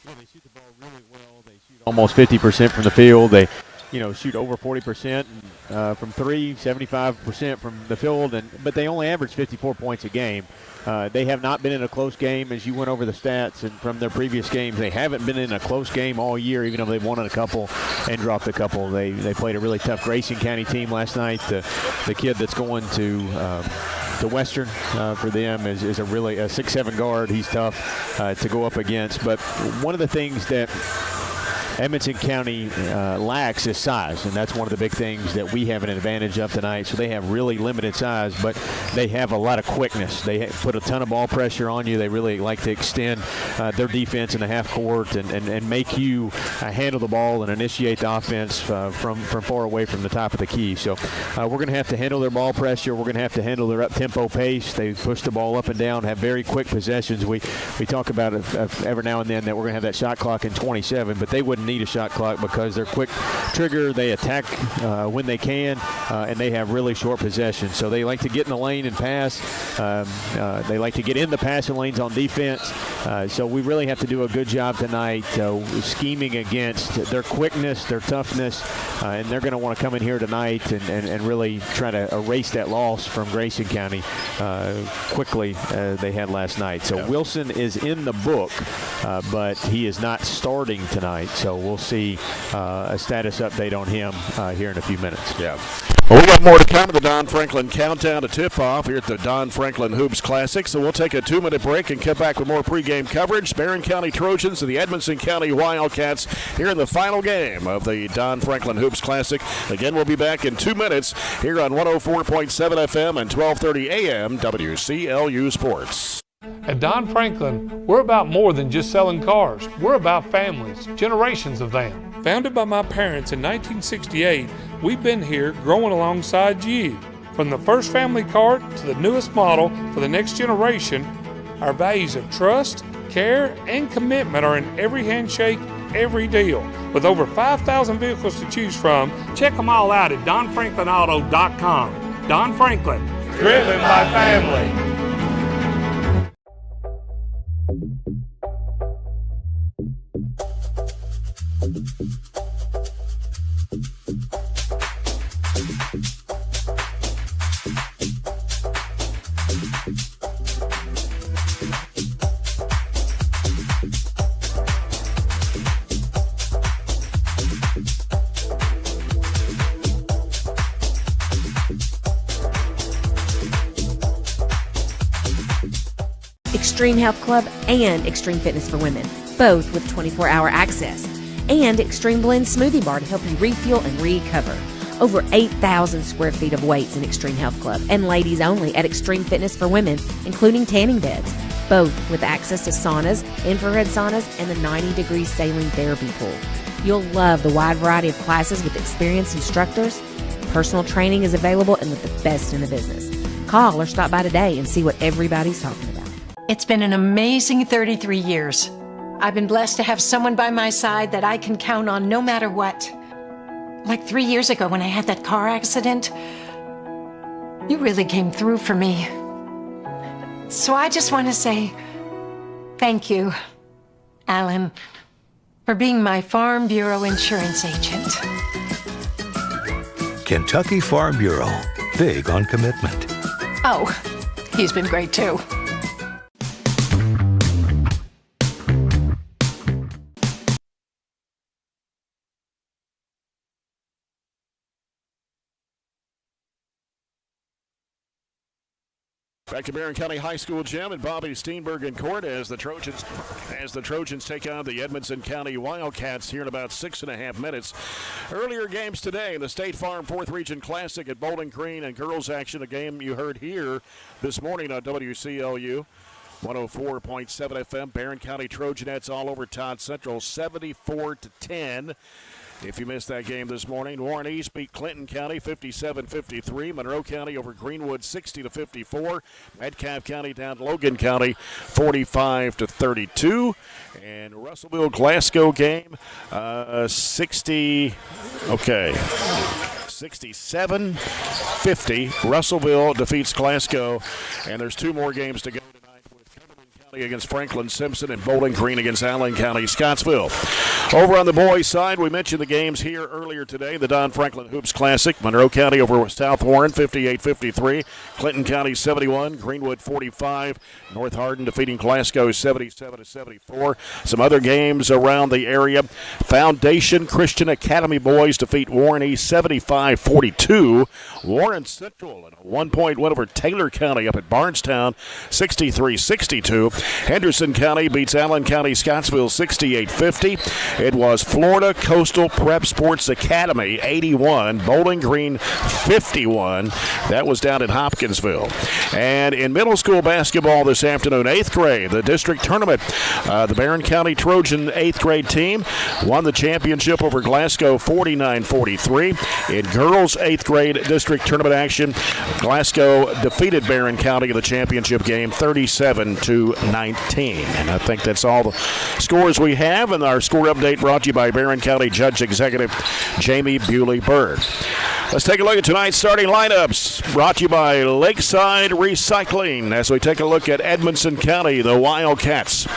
Well, they shoot the ball really well. They shoot almost 50% from the field. They, shoot over 40% from three, 75% from the field, but they only average 54 points a game. They have not been in a close game, as you went over the stats, and from their previous games, they haven't been in a close game all year, even though they've won a couple and dropped a couple. They played a really tough Grayson County team last night. The kid that's going to Western for them is a 6'7" guard. He's tough to go up against. But one of the things that Edmonson County lacks is size, and that's one of the big things that we have an advantage of tonight. So they have really limited size, but they have a lot of quickness. They put a ton of ball pressure on you. They really like to extend their defense in the half court and make you handle the ball and initiate the offense from far away from the top of the key. So we're going to have to handle their ball pressure. We're going to have to handle their up-tempo pace. They push the ball up and down, have very quick possessions. We talk about it every now and then that we're going to have that shot clock in 27, but they wouldn't need a shot clock because they're quick trigger. They attack when they can, and they have really short possessions. So they like to get in the lane and pass. They like to get in the passing lanes on defense. So we really have to do a good job tonight scheming against their quickness, their toughness, and they're going to want to come in here tonight and really try to erase that loss from Grayson County quickly they had last night. So Wilson is in the book, but he is not starting tonight. So we'll see a status update on him here in a few minutes. Yeah. Well, we got more to come. The Don Franklin Countdown to tip-off here at the Don Franklin Hoops Classic. So we'll take a 2-minute break and come back with more pregame coverage. Barren County Trojans and the Edmonson County Wildcats here in the final game of the Don Franklin Hoops Classic. Again, we'll be back in 2 minutes here on 104.7 FM and 1230 AM WCLU Sports. At Don Franklin, we're about more than just selling cars. We're about families, generations of them. Founded by my parents in 1968, we've been here growing alongside you. From the first family car to the newest model for the next generation, our values of trust, care, and commitment are in every handshake, every deal. With over 5,000 vehicles to choose from, check them all out at DonFranklinAuto.com. Don Franklin, driven by family. Extreme Health Club and Extreme Fitness for Women, both with 24-hour access. And Extreme Blend Smoothie Bar to help you refuel and recover. Over 8,000 square feet of weights in Extreme Health Club and ladies only at Extreme Fitness for Women, including tanning beds, both with access to saunas, infrared saunas, and the 90-degree saline therapy pool. You'll love the wide variety of classes with experienced instructors. Personal training is available and with the best in the business. Call or stop by today and see what everybody's talking about. It's been an amazing 33 years. I've been blessed to have someone by my side that I can count on no matter what. Like 3 years ago when I had that car accident, you really came through for me. So I just want to say thank you, Alan, for being my Farm Bureau insurance agent. Kentucky Farm Bureau, big on commitment. Oh, he's been great too. Back to Barren County High School gym and Bobby Steenberg in court as the Trojans take on the Edmonson County Wildcats here in about 6.5 minutes. Earlier games today in the State Farm 4th Region Classic at Bowling Green and girls action, a game you heard here this morning on WCLU 104.7 FM. Barren County Trojanettes all over Todd Central 74-10. If you missed that game this morning, Warren East beat Clinton County 57-53. Monroe County over Greenwood 60-54. Metcalfe County down to Logan County 45-32. And Russellville Glasgow game 67-50. Russellville defeats Glasgow. And there's two more games to go tonight with Cumberland County against Franklin Simpson, and Bowling Green against Allen County Scottsville. Over on the boys' side, we mentioned the games here earlier today. The Don Franklin Hoops Classic, Monroe County over South Warren, 58-53. Clinton County 71, Greenwood 45. North Hardin defeating Glasgow 77-74. Some other games around the area. Foundation Christian Academy boys defeat Warren East 75-42. Warren Central in a 1-point win over Taylor County up at Barnstown 63-62. Henderson County beats Allen County Scottsville 68-50. It was Florida Coastal Prep Sports Academy 81, Bowling Green 51. That was down in Hopkinsville. And in middle school basketball this afternoon, 8th grade, the district tournament, the Barren County Trojan 8th grade team won the championship over Glasgow 49-43. In girls 8th grade district tournament action, Glasgow defeated Barren County in the championship game 37-19. And I think that's all the scores we have. And our score update brought to you by Barren County Judge Executive Jamie Bewley-Bird. Let's take a look at tonight's starting lineups, brought to you by Lakeside Recycling. As we take a look at Edmonson County, the Wildcats,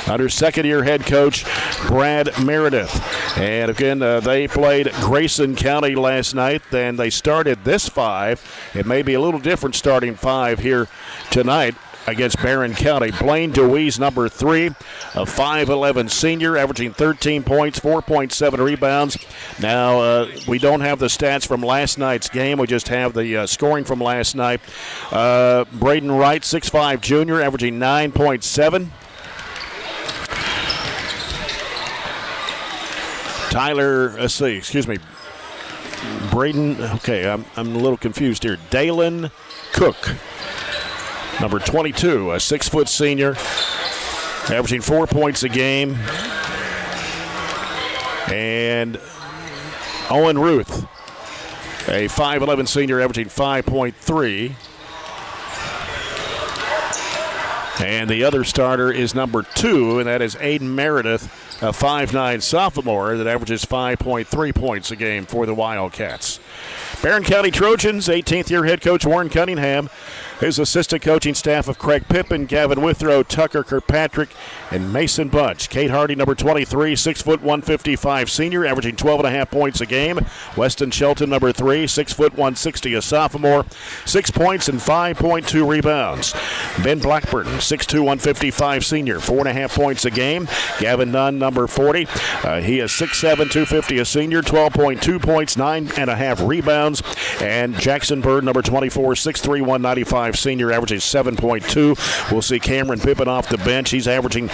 under second-year head coach Brad Meredith. And again, they played Grayson County last night, and they started this 5. It may be a little different starting 5 here tonight against Barren County. Blaine DeWeese, number 3, a 5'11 senior, averaging 13 points, 4.7 rebounds. Now, we don't have the stats from last night's game. We just have the scoring from last night. Braden Wright, 6'5 junior, averaging 9.7. Braden, okay, I'm a little confused here. Dalen Cook, number 22, a 6-foot senior, averaging 4 points a game. And Owen Ruth, a 5'11 senior, averaging 5.3. And the other starter is number 2, and that is Aiden Meredith, a 5'9 sophomore that averages 5.3 points a game for the Wildcats. Barren County Trojans, 18th year head coach Warren Cunningham, his assistant coaching staff of Craig Pippin, Gavin Withrow, Tucker Kirkpatrick, and Mason Bunch. Kate Hardy, number 23, 6', 155 senior, averaging 12.5 points a game. Weston Shelton, number 3, 6', 160, a sophomore, 6 points and 5.2 rebounds. Ben Blackburn, 6'2", 155 senior, 4.5 points a game. Gavin Nunn, number 40, he is 6'7", 250, a senior, 12.2 points, 9.5 rebounds. And Jackson Bird, number 24, 6'3", 195 senior, averaging 7.2. We'll see Cameron Pippin off the bench. He's averaging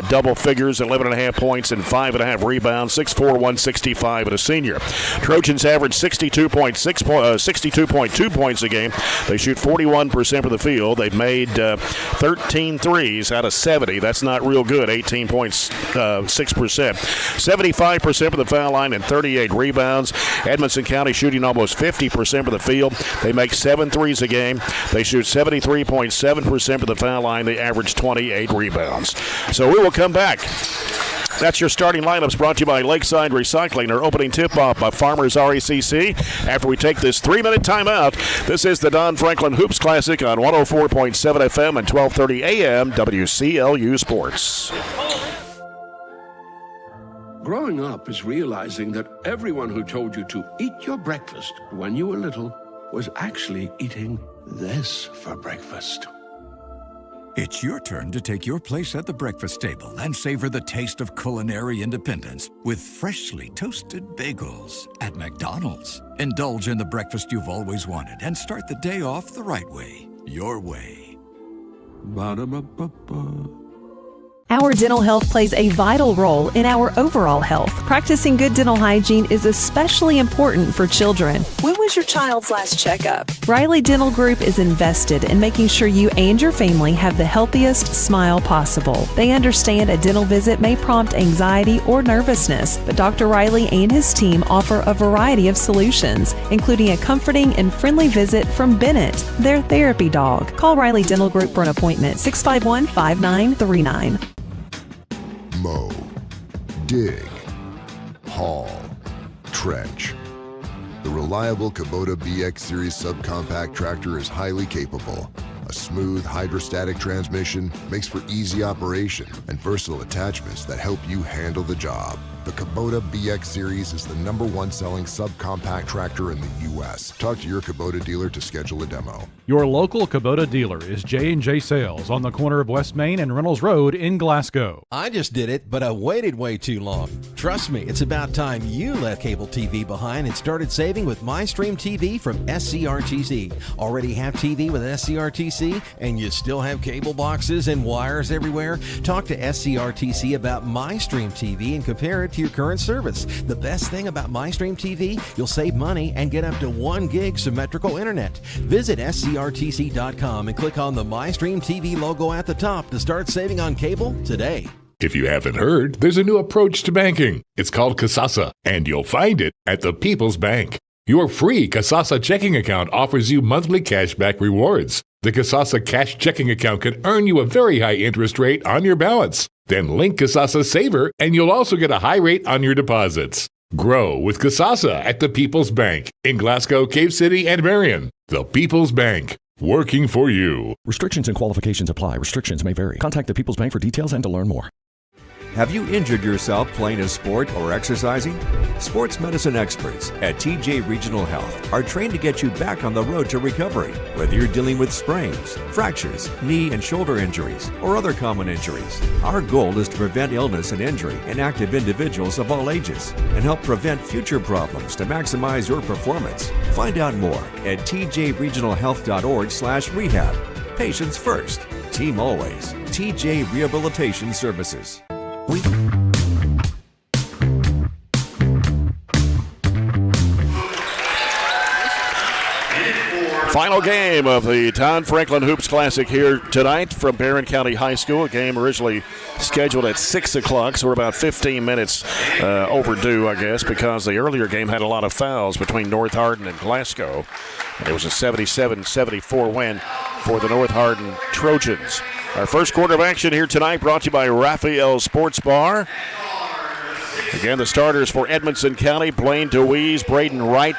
double figures, 11.5 points and 5.5 rebounds, 6'4", 165 and a senior. Trojans average 62.2 points a game. They shoot 41% from the field. They've made 13 threes out of 70. That's not real good, 18.6%. 75% from the foul line and 38 rebounds. Edmonson County shooting almost 50% from the field. They make 7 threes a game. They shoot 73.7% from the foul line. They average 28 rebounds. So we will come back. That's your starting lineups brought to you by Lakeside Recycling. Our opening tip-off by Farmers RECC. After we take this 3-minute timeout, this is the Don Franklin Hoops Classic on 104.7 FM and 1230 AM WCLU Sports. Growing up is realizing that everyone who told you to eat your breakfast when you were little was actually eating this for breakfast. It's your turn to take your place at the breakfast table and savor the taste of culinary independence with freshly toasted bagels at McDonald's. Indulge in the breakfast you've always wanted and start the day off the right way, your way. Ba-da-ba-ba-ba. Our dental health plays a vital role in our overall health. Practicing good dental hygiene is especially important for children. When was your child's last checkup? Riley Dental Group is invested in making sure you and your family have the healthiest smile possible. They understand a dental visit may prompt anxiety or nervousness, but Dr. Riley and his team offer a variety of solutions, including a comforting and friendly visit from Bennett, their therapy dog. Call Riley Dental Group for an appointment, 651-5939. Mow, dig, haul, trench. The reliable Kubota BX Series subcompact tractor is highly capable, A smooth hydrostatic transmission makes for easy operation and versatile attachments that help you handle the job. The Kubota BX Series is the #1 selling subcompact tractor in the U.S. Talk to your Kubota dealer to schedule a demo. Your local Kubota dealer is J&J Sales on the corner of West Main and Reynolds Road in Glasgow. I just did it, but I waited way too long. Trust me, it's about time you left cable TV behind and started saving with MyStream TV from SCRTC. Already have TV with SCRTC and you still have cable boxes and wires everywhere? Talk to SCRTC about MyStream TV and compare it to your current service. The best thing about MyStream TV, you'll save money and get up to 1 gig symmetrical internet. Visit scrtc.com and click on the MyStream TV logo at the top to start saving on cable today. If you haven't heard, there's a new approach to banking. It's called Kasasa, and you'll find it at the People's Bank. Your free Kasasa checking account offers you monthly cashback rewards. The Kasasa Cash checking account can earn you a very high interest rate on your balance. Then link Kasasa Saver, and you'll also get a high rate on your deposits. Grow with Kasasa at the People's Bank in Glasgow, Cave City, and Barren. The People's Bank, working for you. Restrictions and qualifications apply. Restrictions may vary. Contact the People's Bank for details and to learn more. Have you injured yourself playing a sport or exercising? Sports medicine experts at TJ Regional Health are trained to get you back on the road to recovery, whether you're dealing with sprains, fractures, knee and shoulder injuries, or other common injuries. Our goal is to prevent illness and injury in active individuals of all ages and help prevent future problems to maximize your performance. Find out more at tjregionalhealth.org/rehab. Patients first, team always. TJ Rehabilitation Services. Final game of the Don Franklin Hoops Classic here tonight from Barren County High School. A game originally scheduled at 6 o'clock, so we're about 15 minutes overdue, I guess, because the earlier game had a lot of fouls between North Hardin and Glasgow. It was a 77-74 win for the North Hardin Trojans. Our first quarter of action here tonight brought to you by Raphael Sports Bar. Again, the starters for Edmonson County: Blaine DeWeese, Braden Wright,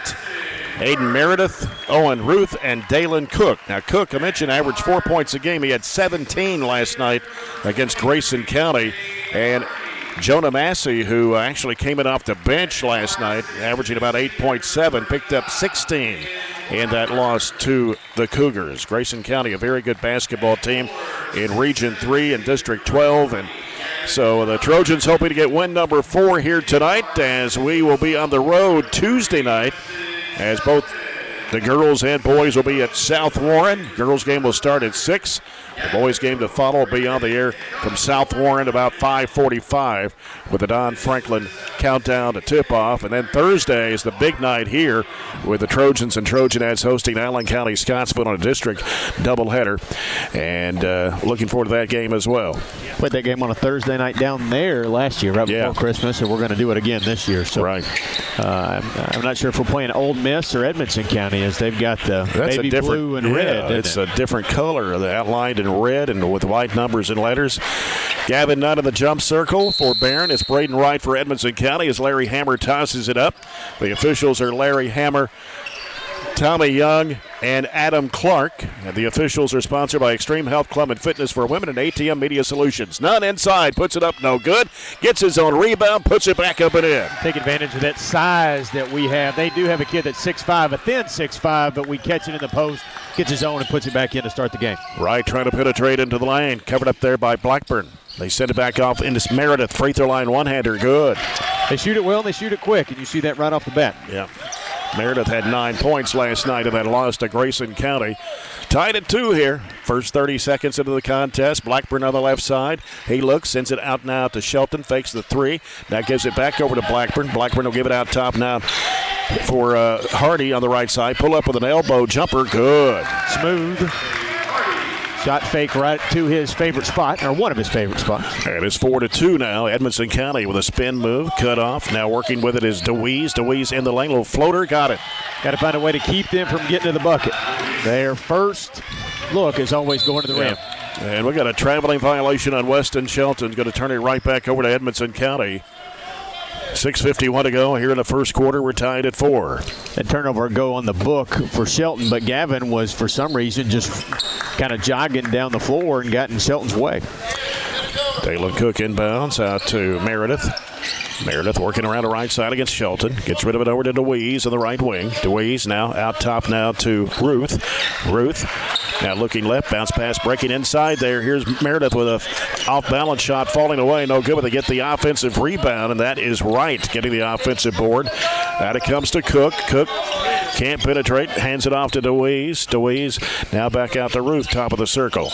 Aiden Meredith, Owen Ruth, and Dalen Cook. Now, Cook, I mentioned, averaged 4 points a game. He had 17 last night against Grayson County. And Jonah Massey, who actually came in off the bench last night, averaging about 8.7, picked up 16 in that loss to the Cougars. Grayson County, a very good basketball team in Region 3 and District 12. And so the Trojans hoping to get win number 4 here tonight, as we will be on the road Tuesday night, as both the girls and boys will be at South Warren. Girls game will start at 6. The boys game to follow will be on the air from South Warren about 5:45 with the Don Franklin countdown to tip-off. And then Thursday is the big night here with the Trojans and Trojanettes hosting Allen County Scottsville on a district doubleheader. And looking forward to that game as well. Played that game on a Thursday night down there last year, right before Christmas, and we're going to do it again this year. So right. I'm not sure if we're playing Old Miss or Edmonson County, as they've got the baby blue and red. It's a different color, outlined in red and with white numbers and letters. Gavin Nutt in the jump circle for Barren. It's Braden Wright for Edmonson County as Larry Hammer tosses it up. The officials are Larry Hammer, Tommy Young, and Adam Clark. And the officials are sponsored by Extreme Health Club and Fitness for Women and ATM Media Solutions. Nunn inside, puts it up, no good. Gets his own rebound, puts it back up and in. Take advantage of that size that we have. They do have a kid that's 6'5", a thin 6'5", but we catch it in the post, gets his own and puts it back in to start the game. Wright trying to penetrate into the lane, covered up there by Blackburn. They send it back off into Meredith. Free throw line one-hander, good. They shoot it well and they shoot it quick, and you see that right off the bat. Yeah. Meredith had 9 points last night in that loss to Grayson County. Tied at 2 here. First 30 seconds into the contest. Blackburn on the left side. He looks, sends it out now to Shelton, fakes the 3. Now gives it back over to Blackburn. Blackburn will give it out top now for Hardy on the right side. Pull up with an elbow jumper. Good. Smooth. Shot fake right to his favorite spot, or one of his favorite spots. And it's 4-2 now. Edmonson County with a spin move, cut off. Now working with it is DeWeese. DeWeese in the lane, little floater, got it. Got to find a way to keep them from getting to the bucket. Their first look is always going to the rim. And we got a traveling violation on Weston Shelton. Going to turn it right back over to Edmonson County. 6:51 to go here in the first quarter. We're tied at 4. That turnover go on the book for Shelton, but Gavin was, for some reason, just kind of jogging down the floor and got in Shelton's way. Dalen Cook inbounds out to Meredith. Meredith working around the right side against Shelton. Gets rid of it over to DeWeese on the right wing. DeWeese now out top now to Ruth. Ruth now looking left. Bounce pass breaking inside there. Here's Meredith with a off-balance shot falling away. No good, but they get the offensive rebound, and that is Wright getting the offensive board. Out it comes to Cook. Cook can't penetrate. Hands it off to DeWeese. DeWeese now back out to Ruth, top of the circle.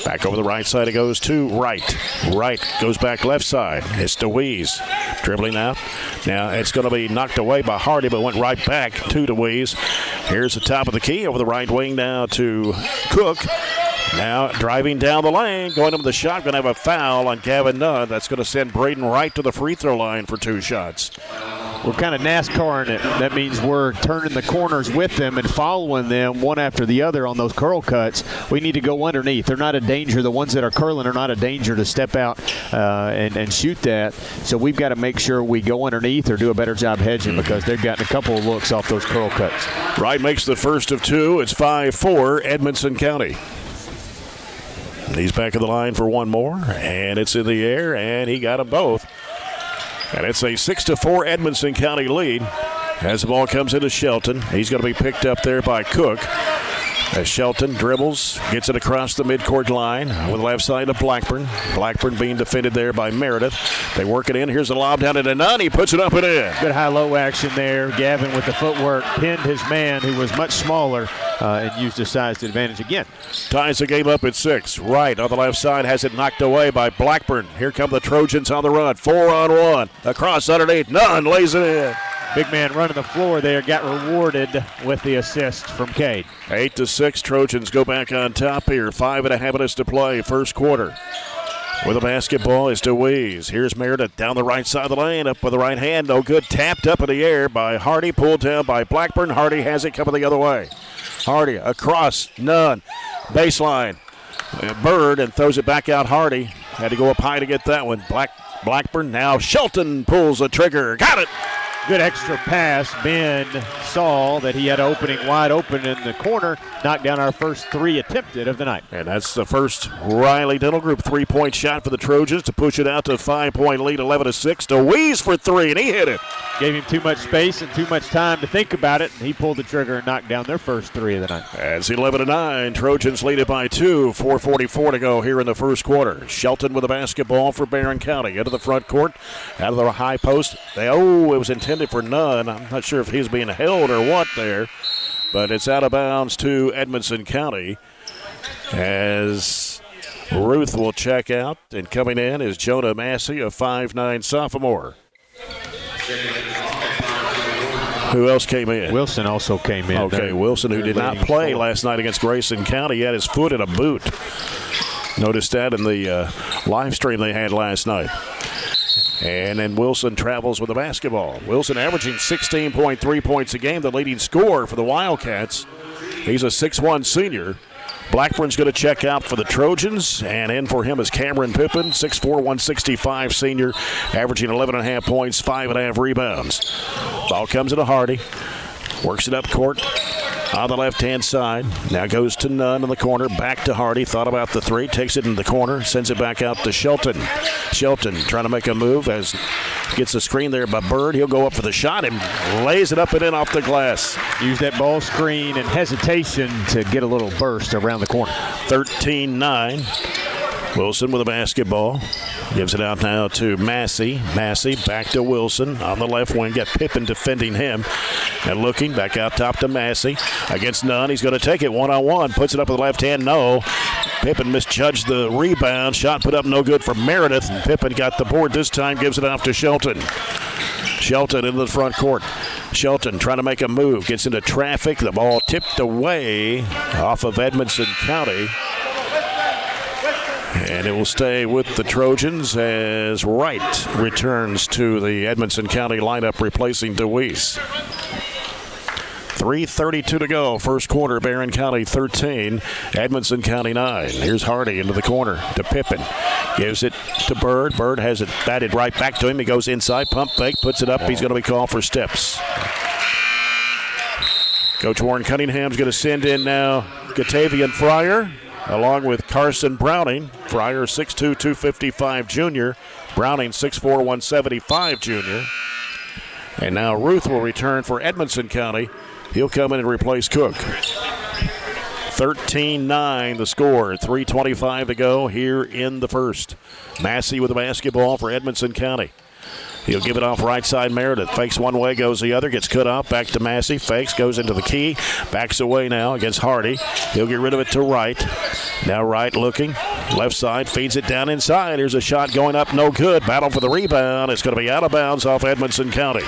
Back over the right side it goes to Wright. Wright goes back left side. It's DeWeese dribbling out. Now it's going to be knocked away by Hardy, but went right back to DeWeese. Here's the top of the key over the right wing now to Cook. Now driving down the lane, going up with the shot, going to have a foul on Gavin Nunn. That's going to send Braden Wright to the free throw line for 2 shots. We're kind of NASCARing it. That means we're turning the corners with them and following them one after the other on those curl cuts. We need to go underneath. They're not a danger. The ones that are curling are not a danger to step out and shoot that. So we've got to make sure we go underneath or do a better job hedging because they've gotten a couple of looks off those curl cuts. Wright makes the first of 2. It's 5-4 Edmonson County. He's back of the line for one more, and it's in the air, and he got them both. And it's a 6-4 Edmonson County lead as the ball comes into Shelton. He's going to be picked up there by Cook. As Shelton dribbles, gets it across the midcourt line with the left side of Blackburn. Blackburn being defended there by Meredith. They work it in. Here's the lob down to Nunn. He puts it up and in. Good high-low action there. Gavin with the footwork pinned his man who was much smaller and used his size to advantage again. Ties the game up at 6. Wright on the left side has it knocked away by Blackburn. Here come the Trojans on the run. 4-on-1. Across underneath. Nunn lays it in. Big man running the floor there, got rewarded with the assist from Cade. 8-6, Trojans go back on top here. 5.5 minutes to play, first quarter. With the basketball is DeWeese. Here's Meredith down the right side of the lane, up with the right hand. No good, tapped up in the air by Hardy, pulled down by Blackburn. Hardy has it coming the other way. Hardy across, Nunn, baseline. Bird and throws it back out. Hardy had to go up high to get that one. Blackburn, now Shelton pulls the trigger. Got it! Good extra pass. Ben saw that he had an opening wide open in the corner. Knocked down our first 3 attempted of the night. And that's the first Riley Dental Group 3-point shot for the Trojans to push it out to a 5-point lead, 11-6. DeWeese for 3, and he hit it. Gave him too much space and too much time to think about it, and he pulled the trigger and knocked down their first 3 of the night. It's 11-9. Trojans lead it by 2. 4:44 to go here in the first quarter. Shelton with the basketball for Barren County. Into the front court, out of the high post. It was intended for Nunn. I'm not sure if he's being held or what there, but it's out of bounds to Edmonson County as Ruth will check out, and coming in is Jonah Massey, a 5'9 sophomore. Who else came in? Wilson also came in. Okay, Wilson, who did not play last night against Grayson County. He had his foot in a boot. Noticed that in the live stream they had last night. And then Wilson travels with the basketball. Wilson averaging 16.3 points a game, the leading scorer for the Wildcats. He's a 6'1 senior. Blackburn's going to check out for the Trojans, and in for him is Cameron Pippin, 6'4", 165 senior, averaging 11.5 points, 5.5 rebounds. Ball comes into Hardy, works it up court on the left-hand side. Now goes to Nunn in the corner, back to Hardy, thought about the 3, takes it in the corner, sends it back out to Shelton. Shelton trying to make a move as gets a screen there by Bird. He'll go up for the shot and lays it up and in off the glass. Use that ball screen and hesitation to get a little burst around the corner. 13-9. Wilson with a basketball. Gives it out now to Massey. Massey back to Wilson on the left wing. Got Pippin defending him. And looking back out top to Massey. Against Nunn. He's going to take it one-on-one. Puts it up with the left hand. No. Pippin misjudged the rebound. Shot put up no good for Meredith. And Pippin got the board this time. Gives it off to Shelton. Shelton into the front court. Shelton trying to make a move. Gets into traffic. The ball tipped away off of Edmonson County. And it will stay with the Trojans as Wright returns to the Edmonson County lineup, replacing DeWeese. 3:32 to go. First quarter, Barren County 13, Edmonson County 9. Here's Hardy into the corner to Pippin. Gives it to Bird. Bird has it batted right back to him. He goes inside, pump fake, puts it up. He's going to be called for steps. Coach Warren Cunningham's going to send in now Gatavian Fryer. along with Carson Browning. Fryer 6'2", 255 junior. Browning 6'4", 175 junior. And now Ruth will return for Edmonson County. He'll come in and replace Cook. 13-9 the score. 3:25 to go here in the first. Massey with the basketball for Edmonson County. He'll give it off right side. Meredith fakes one way, goes the other, gets cut off. Back to Massey. Fakes, goes into the key. Backs away now against Hardy. He'll get rid of it to Wright. Now Wright looking. Left side, feeds it down inside. Here's a shot going up, no good. Battle for the rebound. It's going to be out of bounds off Edmonson County.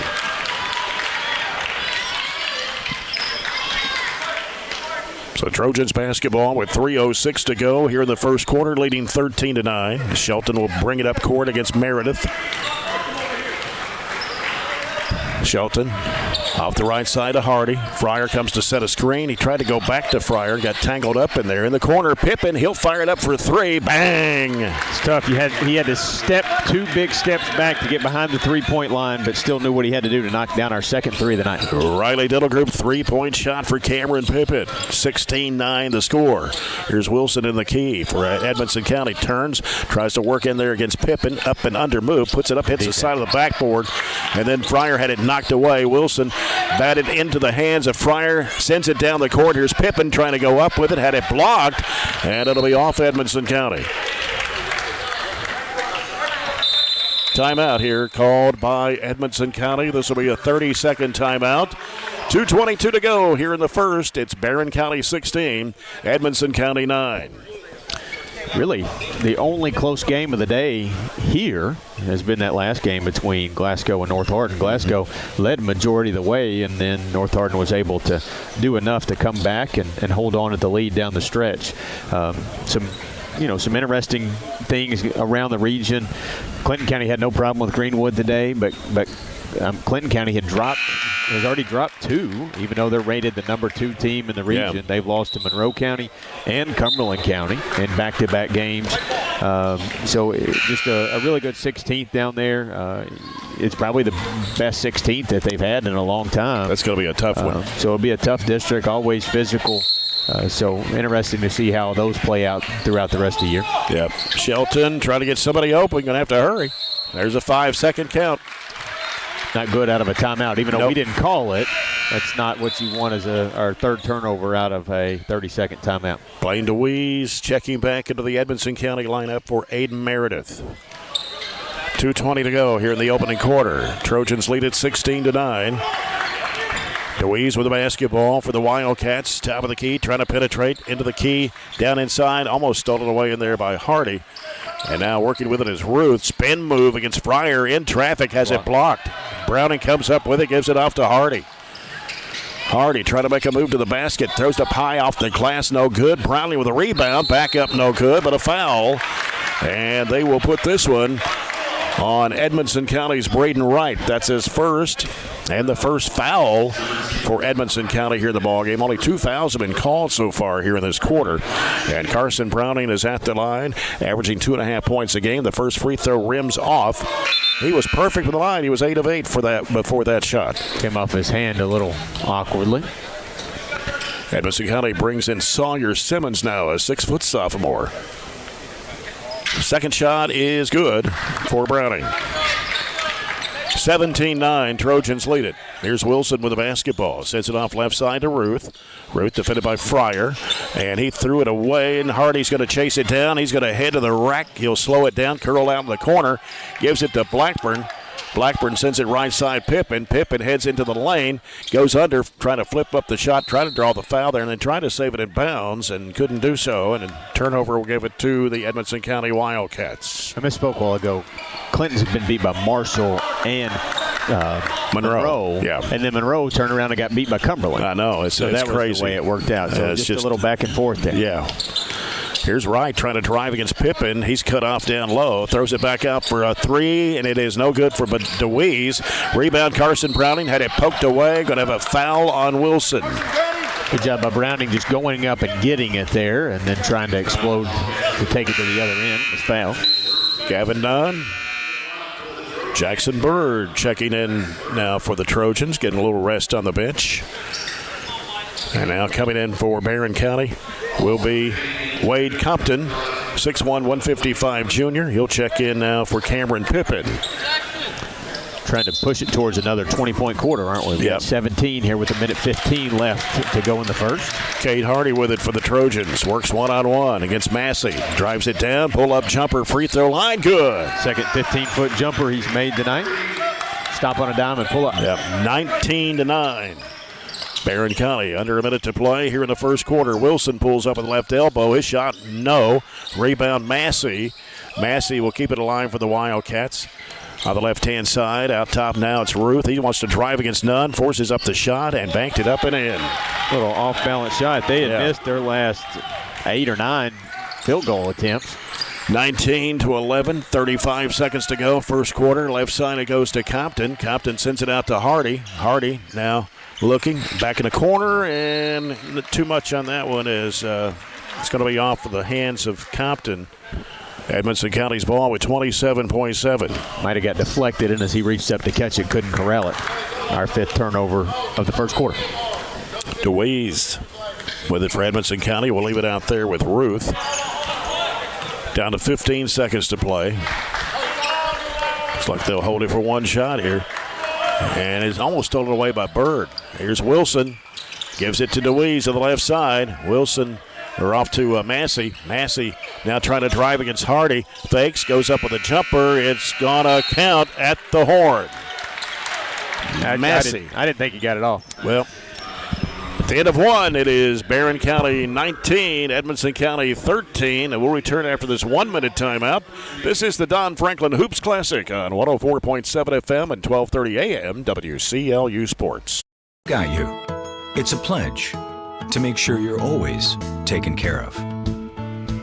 So Trojans basketball with 3:06 to go here in the first quarter, leading 13-9. Shelton will bring it up court against Meredith. Shelton off the right side to Hardy. Fryer comes to set a screen. He tried to go back to Fryer, got tangled up in there. In the corner, Pippen, he'll fire it up for three. Bang! It's tough. He had to step 2 big steps back to get behind the three-point line, but still knew what he had to do to knock down our second three of the night. Riley Diddle Group 3-point shot for Cameron Pippen. 16-9 the score. Here's Wilson in the key for Edmonson County. Turns, tries to work in there against Pippen. Up and under move, puts it up, hits the side of the backboard, and then Fryer had it knocked away. Wilson batted into the hands of Fryer, sends it down the court. Here's Pippen trying to go up with it, had it blocked, and it'll be off Edmonson County. Timeout here called by Edmonson County. This will be a 30-second timeout. 2:22 to go here in the first. It's Barren County 16, Edmonson County 9. Really, the only close game of the day here has been that last game between Glasgow and North Hardin. Glasgow led majority of the way, and then North Hardin was able to do enough to come back and hold on at the lead down the stretch. Some interesting things around the region. Clinton County had no problem with Greenwood today, but Clinton County has already dropped 2, even though they're rated the number 2 team in the region. Yeah. They've lost to Monroe County and Cumberland County in back-to-back games. So just a really good 16th down there. It's probably the best 16th that they've had in a long time. That's going to be a tough one. So it'll be a tough district, always physical. So interesting to see how those play out throughout the rest of the year. Yep. Shelton trying to get somebody open. Going to have to hurry. There's a 5-second count. Not good out of a timeout, even though we didn't call it. That's not what you want as our third turnover out of a 30-second timeout. Blaine DeWeese checking back into the Edmonson County lineup for Aiden Meredith. 2:20 to go here in the opening quarter. Trojans lead at 16-9. DeWeese with the basketball for the Wildcats. Top of the key, trying to penetrate into the key. Down inside, almost stolen away in there by Hardy. And now working with it is Ruth. Spin move against Fryer in traffic, has it blocked. Browning comes up with it, gives it off to Hardy. Hardy trying to make a move to the basket. Throws it high off the glass, no good. Brownlee with a rebound, back up, no good, but a foul. And they will put this one on Edmonson County's Braden Wright. That's his first, and the first foul for Edmonson County here in the ballgame. Only 2 fouls have been called so far here in this quarter. And Carson Browning is at the line, averaging 2.5 points a game. The first free throw rims off. He was perfect with the line. He was 8 of 8 for that before that shot. Came off his hand a little awkwardly. Edmonson County brings in Sawyer Simmons now, a 6-foot sophomore. Second shot is good for Browning. 17-9, Trojans lead it. Here's Wilson with the basketball. Sends it off left side to Ruth. Ruth defended by Fryer, and he threw it away, and Hardy's going to chase it down. He's going to head to the rack. He'll slow it down, curl out in the corner, gives it to Blackburn. Blackburn sends it right side Pippen. Pippen heads into the lane, goes under, trying to flip up the shot, trying to draw the foul there, and then trying to save it in bounds, and couldn't do so. And a turnover will give it to the Edmonson County Wildcats. I misspoke a while ago. Clinton's been beat by Marshall and Monroe. Yeah. And then Monroe turned around and got beat by Cumberland. I know. It's that crazy. Was the way it worked out. So just a little back and forth there. Yeah. Here's Wright trying to drive against Pippen. He's cut off down low. Throws it back out for a 3, and it is no good for DeWeese. Rebound, Carson Browning had it poked away. Going to have a foul on Wilson. Good job by Browning just going up and getting it there and then trying to explode to take it to the other end. It was foul. Gavin Dunn. Jackson Bird checking in now for the Trojans, getting a little rest on the bench. And now coming in for Barren County will be Wade Compton, 6'1", 155 junior. He'll check in now for Cameron Pippin. Trying to push it towards another 20-point quarter, aren't we? We got 17 here with a minute 15 left to go in the first. Cade Hardy with it for the Trojans. Works one-on-one against Massey. Drives it down, pull-up jumper, free throw line, good. Second 15-foot jumper he's made tonight. Stop on a dime and pull up. Yep, 19-9. Barren County under a minute to play here in the first quarter. Wilson pulls up with the left elbow. His shot, no. Rebound, Massey. Massey will keep it alive for the Wildcats. On the left-hand side, out top now, it's Ruth. He wants to drive against none, forces up the shot, and banked it up and in. Little off-balance shot. They had missed their last 8 or 9 field goal attempts. 19-11, 35 seconds to go, first quarter. Left side, it goes to Compton. Compton sends it out to Hardy. Hardy now looking back in the corner, and too much on that one is it's going to be off of the hands of Compton. Edmonson County's ball with 27.7. Might have got deflected, and as he reached up to catch it, couldn't corral it. Our 5th turnover of the first quarter. DeWeese with it for Edmonson County. We'll leave it out there with Ruth. Down to 15 seconds to play. Looks like they'll hold it for one shot here. And it's almost stolen away by Bird. Here's Wilson. Gives it to DeWeese on the left side. Wilson, or off to Massey. Massey now trying to drive against Hardy. Fakes, goes up with a jumper. It's going to count at the horn. Massey. I didn't think he got it off. Well, at the end of one, it is Barren County 19, Edmonson County 13, and we'll return after this 1-minute timeout. This is the Don Franklin Hoops Classic on 104.7 FM and 1230 AM WCLU Sports. Got you. It's a pledge to make sure you're always taken care of.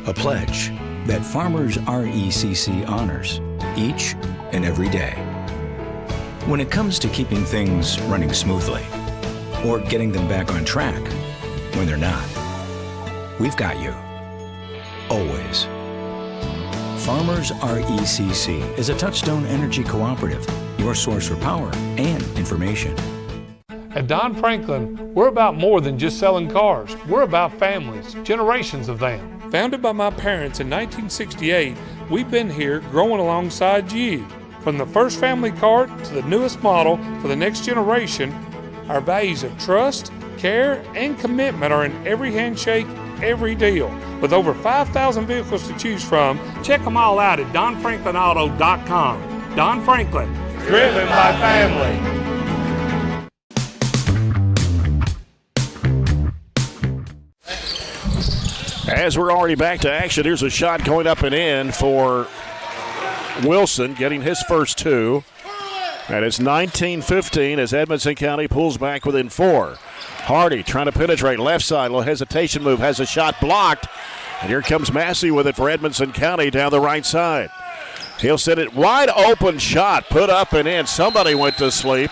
A pledge that Farmers RECC honors each and every day. When it comes to keeping things running smoothly, or getting them back on track when they're not, we've got you. Always. Farmers RECC is a Touchstone Energy Cooperative, your source for power and information. At Don Franklin, we're about more than just selling cars. We're about families, generations of them. Founded by my parents in 1968, we've been here growing alongside you. From the first family car to the newest model for the next generation, our values of trust, care, and commitment are in every handshake, every deal. With over 5,000 vehicles to choose from, check them all out at DonFranklinAuto.com. Don Franklin, driven by family. As we're already back to action, here's a shot going up and in for Wilson, getting his first 2. And it's 19-15 as Edmonson County pulls back within 4. Hardy trying to penetrate left side. Little hesitation move. Has a shot blocked. And here comes Massey with it for Edmonson County down the right side. He'll send it wide open shot. Put up and in. Somebody went to sleep.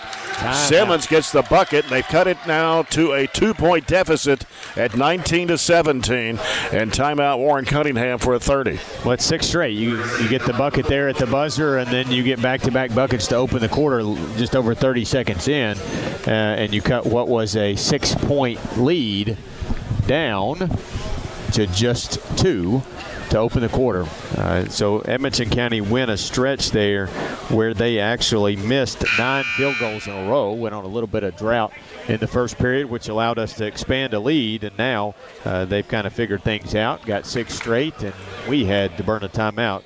Simmons gets the bucket. They've cut it now to a 2-point deficit at 19-17. And timeout Warren Cunningham for a 30. Well, it's 6 straight. You get the bucket there at the buzzer, and then you get back-to-back buckets to open the quarter just over 30 seconds in. And you cut what was a 6-point lead down to just 2 to open the quarter. So Edmonson County win a stretch there where they actually missed 9 field goals in a row, went on a little bit of drought in the first period, which allowed us to expand a lead, and now they've kind of figured things out, got 6 straight, and we had to burn a timeout.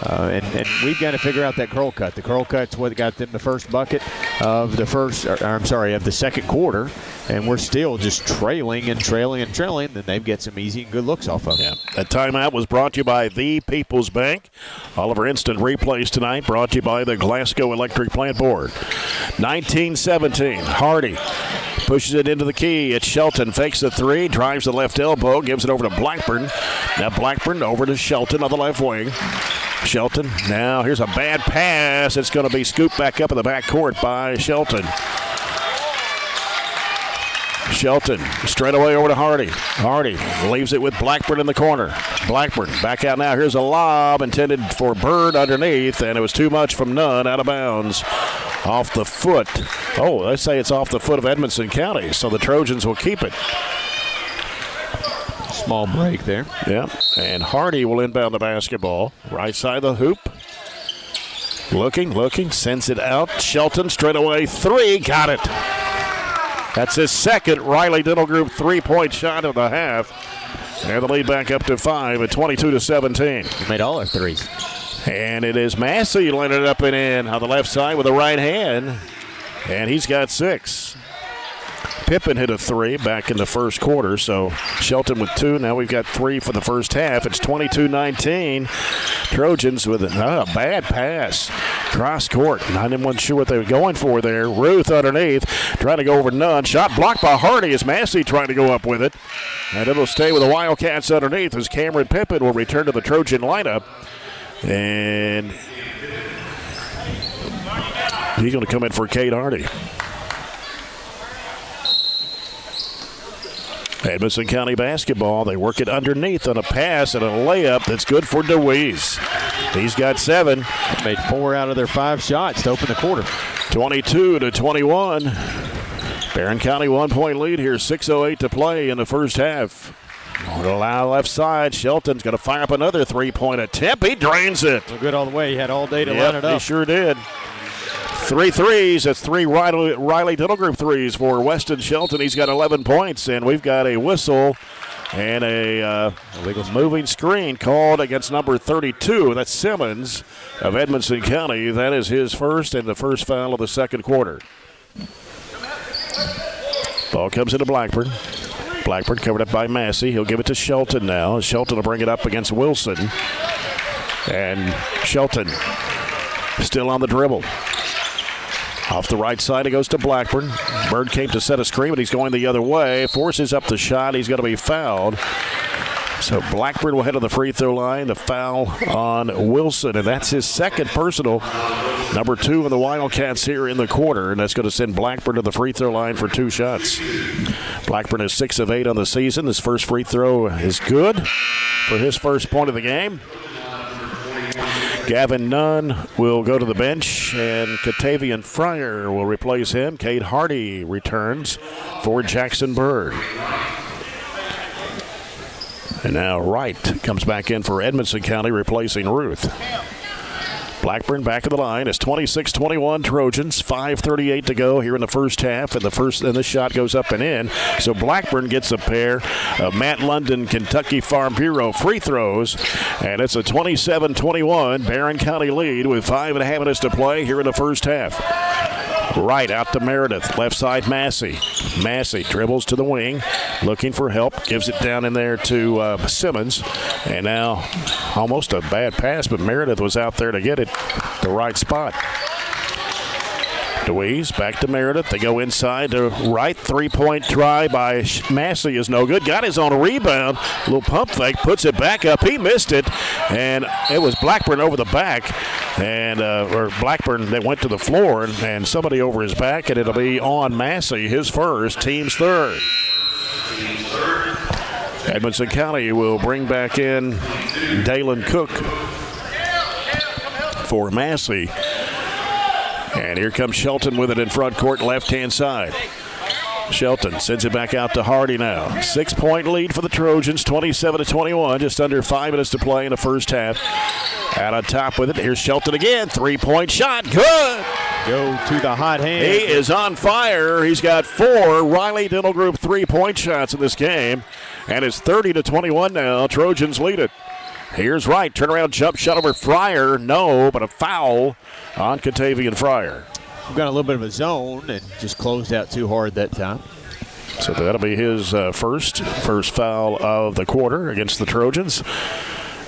And we've got to figure out that curl cut. The curl cut's what got them the first bucket of the second quarter, and we're still just trailing. Then they've got some easy and good looks off of it. Yeah. That timeout was brought to you by the People's Bank. All of our instant replays tonight brought to you by the Glasgow Electric Plant Board. 19-17, Hardy pushes it into the key. It's Shelton, fakes the 3, drives the left elbow, gives it over to Blackburn. Now Blackburn over to Shelton on the left wing. Shelton, now here's a bad pass. It's going to be scooped back up in the backcourt by Shelton. Shelton straight away over to Hardy. Hardy leaves it with Blackburn in the corner. Blackburn back out now. Here's a lob intended for Bird underneath, and it was too much from Nunn, out of bounds. Off the foot. Oh, they say it's off the foot of Edmonson County, so the Trojans will keep it. Small break there. Yeah, and Hardy will inbound the basketball. Right side of the hoop. Looking, sends it out. Shelton straight away, 3, got it. That's his second Riley Dental Group 3-point shot of the half. And the lead back up to 5 at 22-17. He made all our threes. And it is Massey lining it up and in on the left side with the right hand. And he's got 6. Pippen hit a 3 back in the first quarter, so Shelton with 2. Now we've got 3 for the first half. It's 22-19. Trojans with a bad pass. Cross court. Not even sure what they were going for there. Ruth underneath, trying to go over none. Shot blocked by Hardy as Massey trying to go up with it. And it'll stay with the Wildcats underneath as Cameron Pippen will return to the Trojan lineup. And he's going to come in for Cade Hardy. Edmonson County basketball. They work it underneath on a pass and a layup that's good for DeWeese. He's got 7. Made 4 out of their 5 shots to open the quarter. 22-21. Barren County 1-point lead here. 6:08 to play in the first half. Allow left side. Shelton's going to fire up another 3-point attempt. He drains it. Well, good all the way. He had all day to line it up. He sure did. 3 threes. That's 3 Riley Dental Group threes for Weston Shelton. He's got 11 points, and we've got a whistle and a moving screen called against number 32. That's Simmons of Edmonson County. That is his first and the first foul of the second quarter. Ball comes into Blackburn. Blackburn covered up by Massey. He'll give it to Shelton now. Shelton will bring it up against Wilson. And Shelton still on the dribble. Off the right side, it goes to Blackburn. Bird came to set a screen, but he's going the other way. Forces up the shot. He's going to be fouled. So Blackburn will head to the free throw line. The foul on Wilson, and that's his second personal. Number 2 in the Wildcats here in the quarter, and that's going to send Blackburn to the free throw line for 2 shots. Blackburn is 6 of 8 on the season. His first free throw is good for his first point of the game. Gavin Nunn will go to the bench, and Catavian Fryer will replace him. Cade Hardy returns for Jackson Bird. And now Wright comes back in for Edmonson County, replacing Ruth. Blackburn back of the line. It's 26-21 Trojans. 5:38 to go here in the first half, and the shot goes up and in. So Blackburn gets a pair of Matt London Kentucky Farm Bureau free throws, and it's a 27-21 Barren County lead with 5.5 minutes to play here in the first half. Right out to Meredith. Left side, Massey. Massey dribbles to the wing, looking for help. Gives it down in there to Simmons. And now almost a bad pass, but Meredith was out there to get it the right spot. DeWeese back to Meredith. They go inside to Wright. 3-point try by Massey is no good. Got his own rebound. A little pump fake. Puts it back up. He missed it. And it was Blackburn over the back. And or Blackburn that went to the floor and somebody over his back. And it'll be on Massey, his first, team's third. Edmonson County will bring back in Dalen Cook for Massey. And here comes Shelton with it in front court, left-hand side. Shelton sends it back out to Hardy now. 6-point lead for the Trojans, 27-21. Just under 5 minutes to play in the first half. Out on top with it. Here's Shelton again. 3-point shot. Good. Go to the hot hand. He is on fire. He's got 4 Riley Dental Group 3-point shots in this game. And it's 30-21 now. Trojans lead it. Here's Wright. Turnaround jump shot over Fryer. No, but a foul on Catavian Fryer. We've got a little bit of a zone and just closed out too hard that time. So that'll be his first foul of the quarter against the Trojans.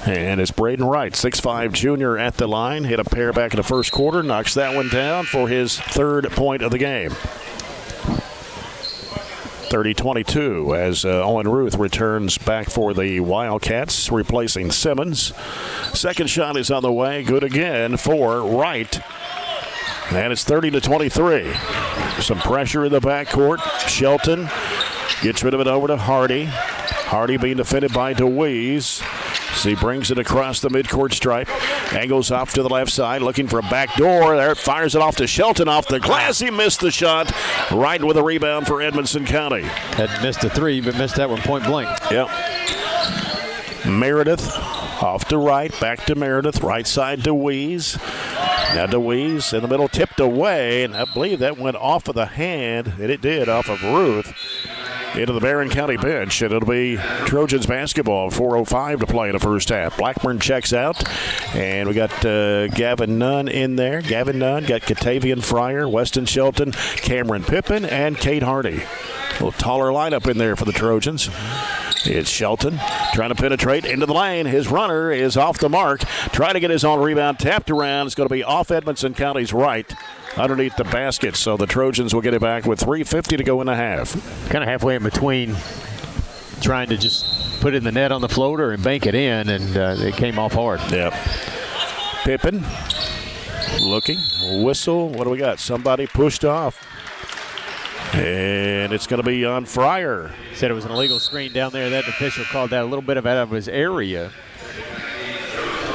And it's Braden Wright, 6'5 junior at the line. Hit a pair back in the first quarter. Knocks that one down for his 3rd point of the game. 30-22 as Owen Ruth returns back for the Wildcats, replacing Simmons. Second shot is on the way. Good again for Wright. And it's 30-23. Some pressure in the backcourt. Shelton gets rid of it over to Hardy. Hardy being defended by DeWeese. He brings it across the midcourt stripe. Angles off to the left side, looking for a back door. There, fires it off to Shelton off the glass. He missed the shot. Right with a rebound for Edmonson County. Had missed a three, but missed that one point blank. Yep. Meredith off to right, back to Meredith. Right side DeWeese. Now DeWeese in the middle, tipped away, and I believe that went off of the hand, and it did, off of Ruth. Into the Barren County bench, and it'll be Trojans basketball. 4:05 to play in the first half. Blackburn checks out, and we got Gavin Nunn in there. Gavin Nunn, got Katavian Fryer, Weston Shelton, Cameron Pippin, and Kate Hardy. A little taller lineup in there for the Trojans. It's Shelton trying to penetrate into the lane. His runner is off the mark. Trying to get his own rebound. Tapped around. It's going to be off Edmonson County's right, underneath the basket. So the Trojans will get it back with 3:50 to go in the half. Kind of halfway in between trying to just put it in the net on the floater and bank it in, and it came off hard. Yep. Pippin looking. Whistle. What do we got? Somebody pushed off. And it's going to be on Fryer. Said it was an illegal screen down there. That official called that a little bit out of his area.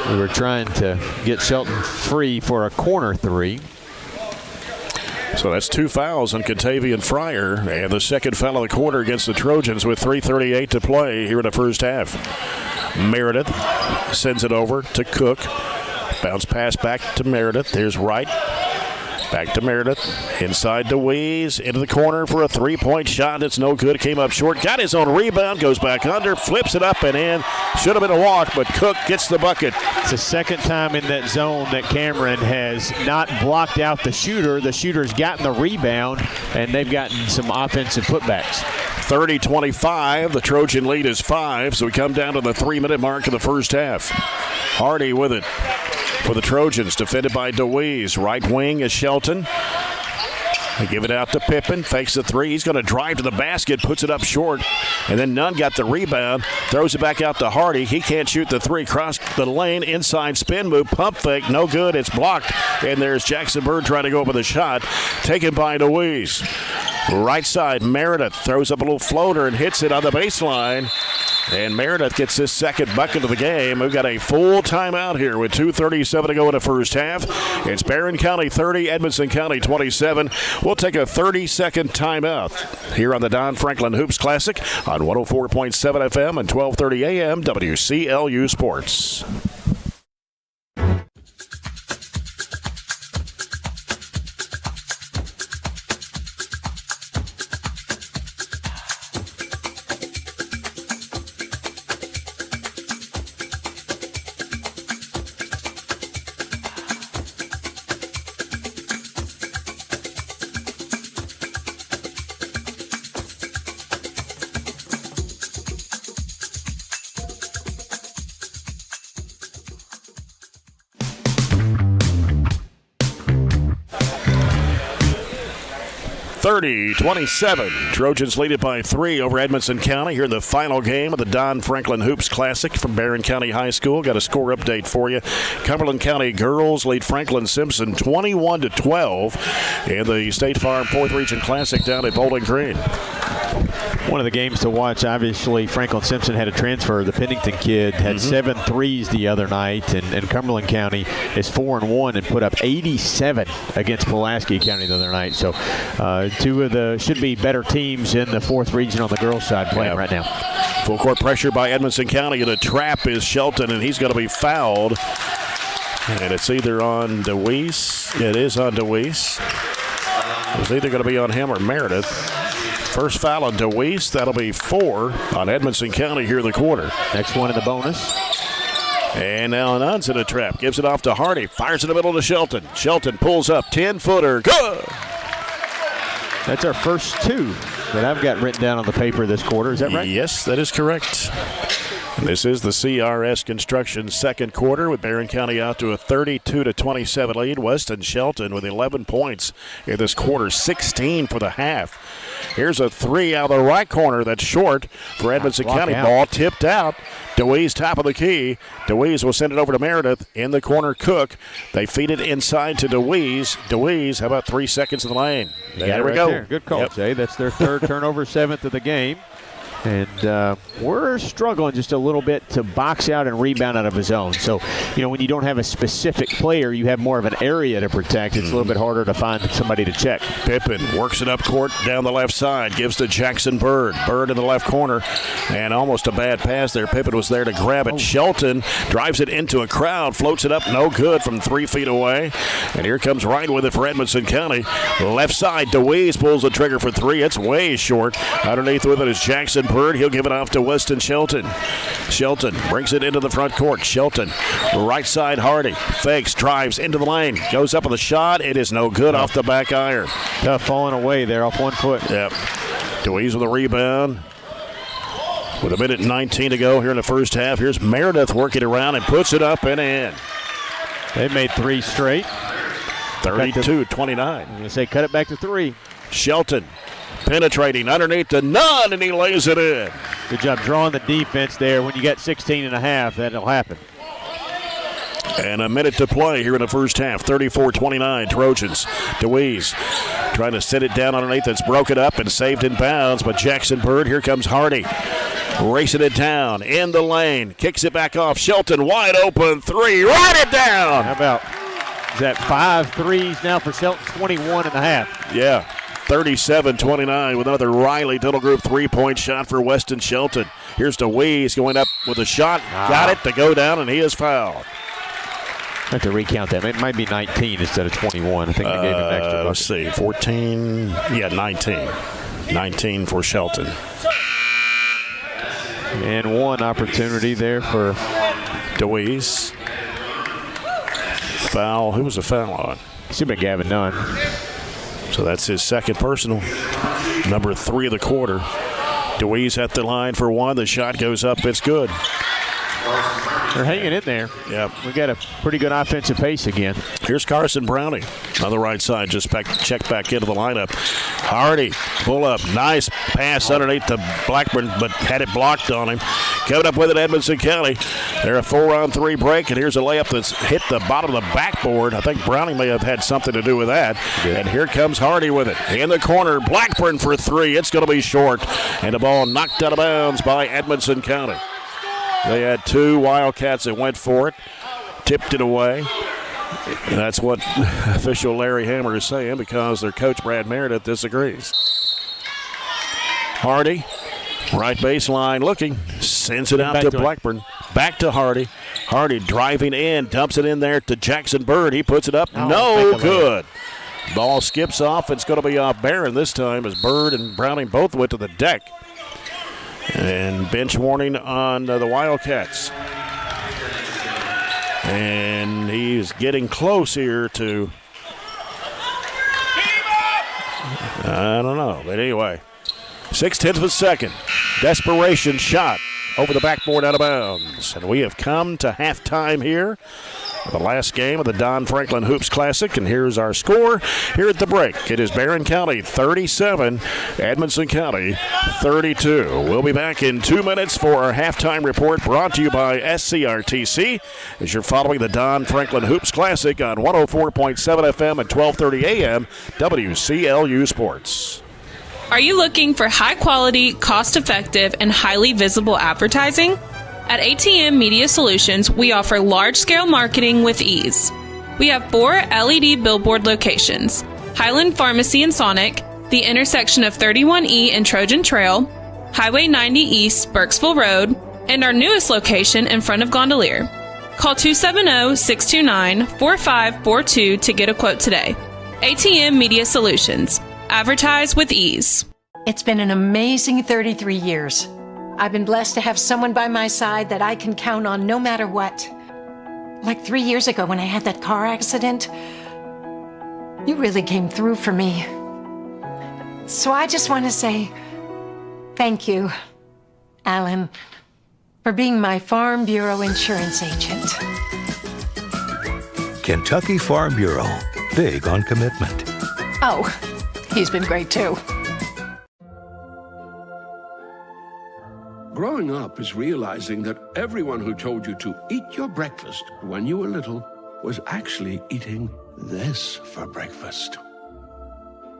We were trying to get Shelton free for a corner three. So that's 2 fouls on Katavian Fryer, and the second foul of the quarter against the Trojans with 3:38 to play here in the first half. Meredith sends it over to Cook. Bounce pass back to Meredith. There's Wright. Back to Meredith. Inside DeWeese. Into the corner for a three-point shot. It's no good. Came up short. Got his own rebound. Goes back under. Flips it up and in. Should have been a walk, but Cook gets the bucket. It's the second time in that zone that Cameron has not blocked out the shooter. The shooter's gotten the rebound, and they've gotten some offensive putbacks. 30-25. The Trojan lead is 5, so we come down to the 3-minute mark of the first half. Hardy with it for the Trojans, defended by DeWeese. Right wing is Shelton. They give it out to Pippin, fakes the three. He's going to drive to the basket, puts it up short, and then Nunn got the rebound, throws it back out to Hardy. He can't shoot the three. Cross the lane, inside spin move, pump fake, no good. It's blocked, and there's Jackson Bird trying to go up with a shot, taken by DeWeese. Right side, Meredith throws up a little floater and hits it on the baseline. And Meredith gets his second bucket of the game. We've got a full timeout here with 2:37 to go in the first half. It's Barren County 30, Edmonson County 27. We'll take a 30-second timeout here on the Don Franklin Hoops Classic on 104.7 FM and 1230 AM WCLU Sports. Trojans lead it by 3 over Edmonson County here in the final game of the Don Franklin Hoops Classic from Barren County High School. Got a score update for you. Cumberland County girls lead Franklin Simpson 21-12 in the State Farm 4th Region Classic down at Bowling Green. One of the games to watch, obviously, Franklin Simpson had a transfer. The Pennington kid had 7 threes the other night, and Cumberland County is 4-1 and put up 87 against Pulaski County the other night. So two of the should-be better teams in the 4th region on the girls' side playing right now. Full court pressure by Edmonson County, and the trap is Shelton, and he's going to be fouled. And it's either on DeWeese. It is on DeWeese. It's either going to be on him or Meredith. First foul on DeWeese. That'll be 4 on Edmonson County here in the quarter. Next one in the bonus. And now Nunn's in a trap. Gives it off to Hardy. Fires in the middle to Shelton. Shelton pulls up. 10-footer. Good! That's our first 2 that I've got written down on the paper this quarter. Is that right? Yes, that is correct. And this is the CRS Construction second quarter with Barren County out to a 32-27 lead. Weston Shelton with 11 points in this quarter, 16 for the half. Here's a 3 out of the right corner that's short for Edmonson County. Out. Ball tipped out. DeWeese top of the key. DeWeese will send it over to Meredith. In the corner, Cook. They feed it inside to DeWeese. DeWeese, how about 3 seconds in the lane? There we go. Good call, Jay. That's their 3rd turnover, 7th of the game. And we're struggling just a little bit to box out and rebound out of a zone. So, when you don't have a specific player, you have more of an area to protect. It's a little bit harder to find somebody to check. Pippen works it up court down the left side, gives to Jackson Bird. Bird in the left corner, and almost a bad pass there. Pippen was there to grab it. Shelton drives it into a crowd, floats it up, no good from 3 feet away. And here comes Wright with it for Edmonson County. Left side, DeWeese pulls the trigger for 3. It's way short. Underneath with it is Jackson Bird. He'll give it off to Weston Shelton. Shelton brings it into the front court. Shelton, right side, Hardy. Fakes, drives into the lane. Goes up with a shot. It is no good off the back iron. Tough falling away there off 1 foot. Yep. DeWeese with a rebound. With 1:19 to go here in the first half. Here's Meredith working around and puts it up and in. They made 3 straight. 32-29. I'm going to say cut it back to 3. Shelton penetrating underneath the none, and he lays it in. Good job drawing the defense there. When you got 16 and a half, that'll happen. And a minute to play here in the first half. 34-29 Trojans. DeWeese trying to set it down underneath. It's broken up and saved in bounds. But Jackson Bird, here comes Hardy. Racing it down in the lane. Kicks it back off. Shelton wide open 3. Write it down. How about, is that 5 threes now for Shelton? 21 and a half. Yeah. 37-29 with another Riley total group 3-point shot for Weston Shelton. Here's DeWeese going up with a shot. Got it to go down, and he is fouled. I have to recount that. It might be 19 instead of 21. I think they gave him an extra bucket. Let's see. 14. Yeah, 19. 19 for Shelton. And one opportunity there for DeWeese. Foul. Who was the foul on? Should have been Gavin Nunn. So that's his second personal. Number 3 of the quarter. DeWeese at the line for 1. The shot goes up. It's good. They're hanging in there. Yeah. We got a pretty good offensive pace again. Here's Carson Browning on the right side. Just check back into the lineup. Hardy, pull up. Nice pass underneath to Blackburn, but had it blocked on him. Coming up with it, Edmonson County. They're a 4-on-3 break, and here's a layup that's hit the bottom of the backboard. I think Browning may have had something to do with that. Yeah. And here comes Hardy with it. In the corner, Blackburn for 3. It's going to be short. And the ball knocked out of bounds by Edmonson County. They had 2 Wildcats that went for it, tipped it away. And that's what official Larry Hammer is saying because their coach, Brad Meredith, disagrees. Hardy, right baseline looking, sends it out to Blackburn. Back to Hardy. Hardy driving in, dumps it in there to Jackson Bird. He puts it up. No good. Ball skips off. It's going to be off Barren this time as Bird and Browning both went to the deck. And bench warning on the Wildcats. And he's getting close here to, I don't know. But anyway, 0.6 of a second. Desperation shot over the backboard out of bounds. And we have come to halftime here. The last game of the Don Franklin Hoops Classic, and here's our score here at the break. It is Barren County 37, Edmonson County 32. We'll be back in 2 minutes for our halftime report brought to you by SCRTC as you're following the Don Franklin Hoops Classic on 104.7 FM and 1230 AM WCLU Sports. Are you looking for high-quality, cost-effective, and highly visible advertising? At ATM Media Solutions, we offer large-scale marketing with ease. We have 4 LED billboard locations: Highland Pharmacy in Sonic, the intersection of 31E and Trojan Trail, Highway 90 East, Burkesville Road, and our newest location in front of Gondolier. Call 270-629-4542 to get a quote today. ATM Media Solutions. Advertise with ease. It's been an amazing 33 years. I've been blessed to have someone by my side that I can count on no matter what. Like 3 years ago when I had that car accident, you really came through for me. So I just want to say thank you, Alan, for being my Farm Bureau insurance agent. Kentucky Farm Bureau, big on commitment. Oh, he's been great too. Growing up is realizing that everyone who told you to eat your breakfast when you were little was actually eating this for breakfast.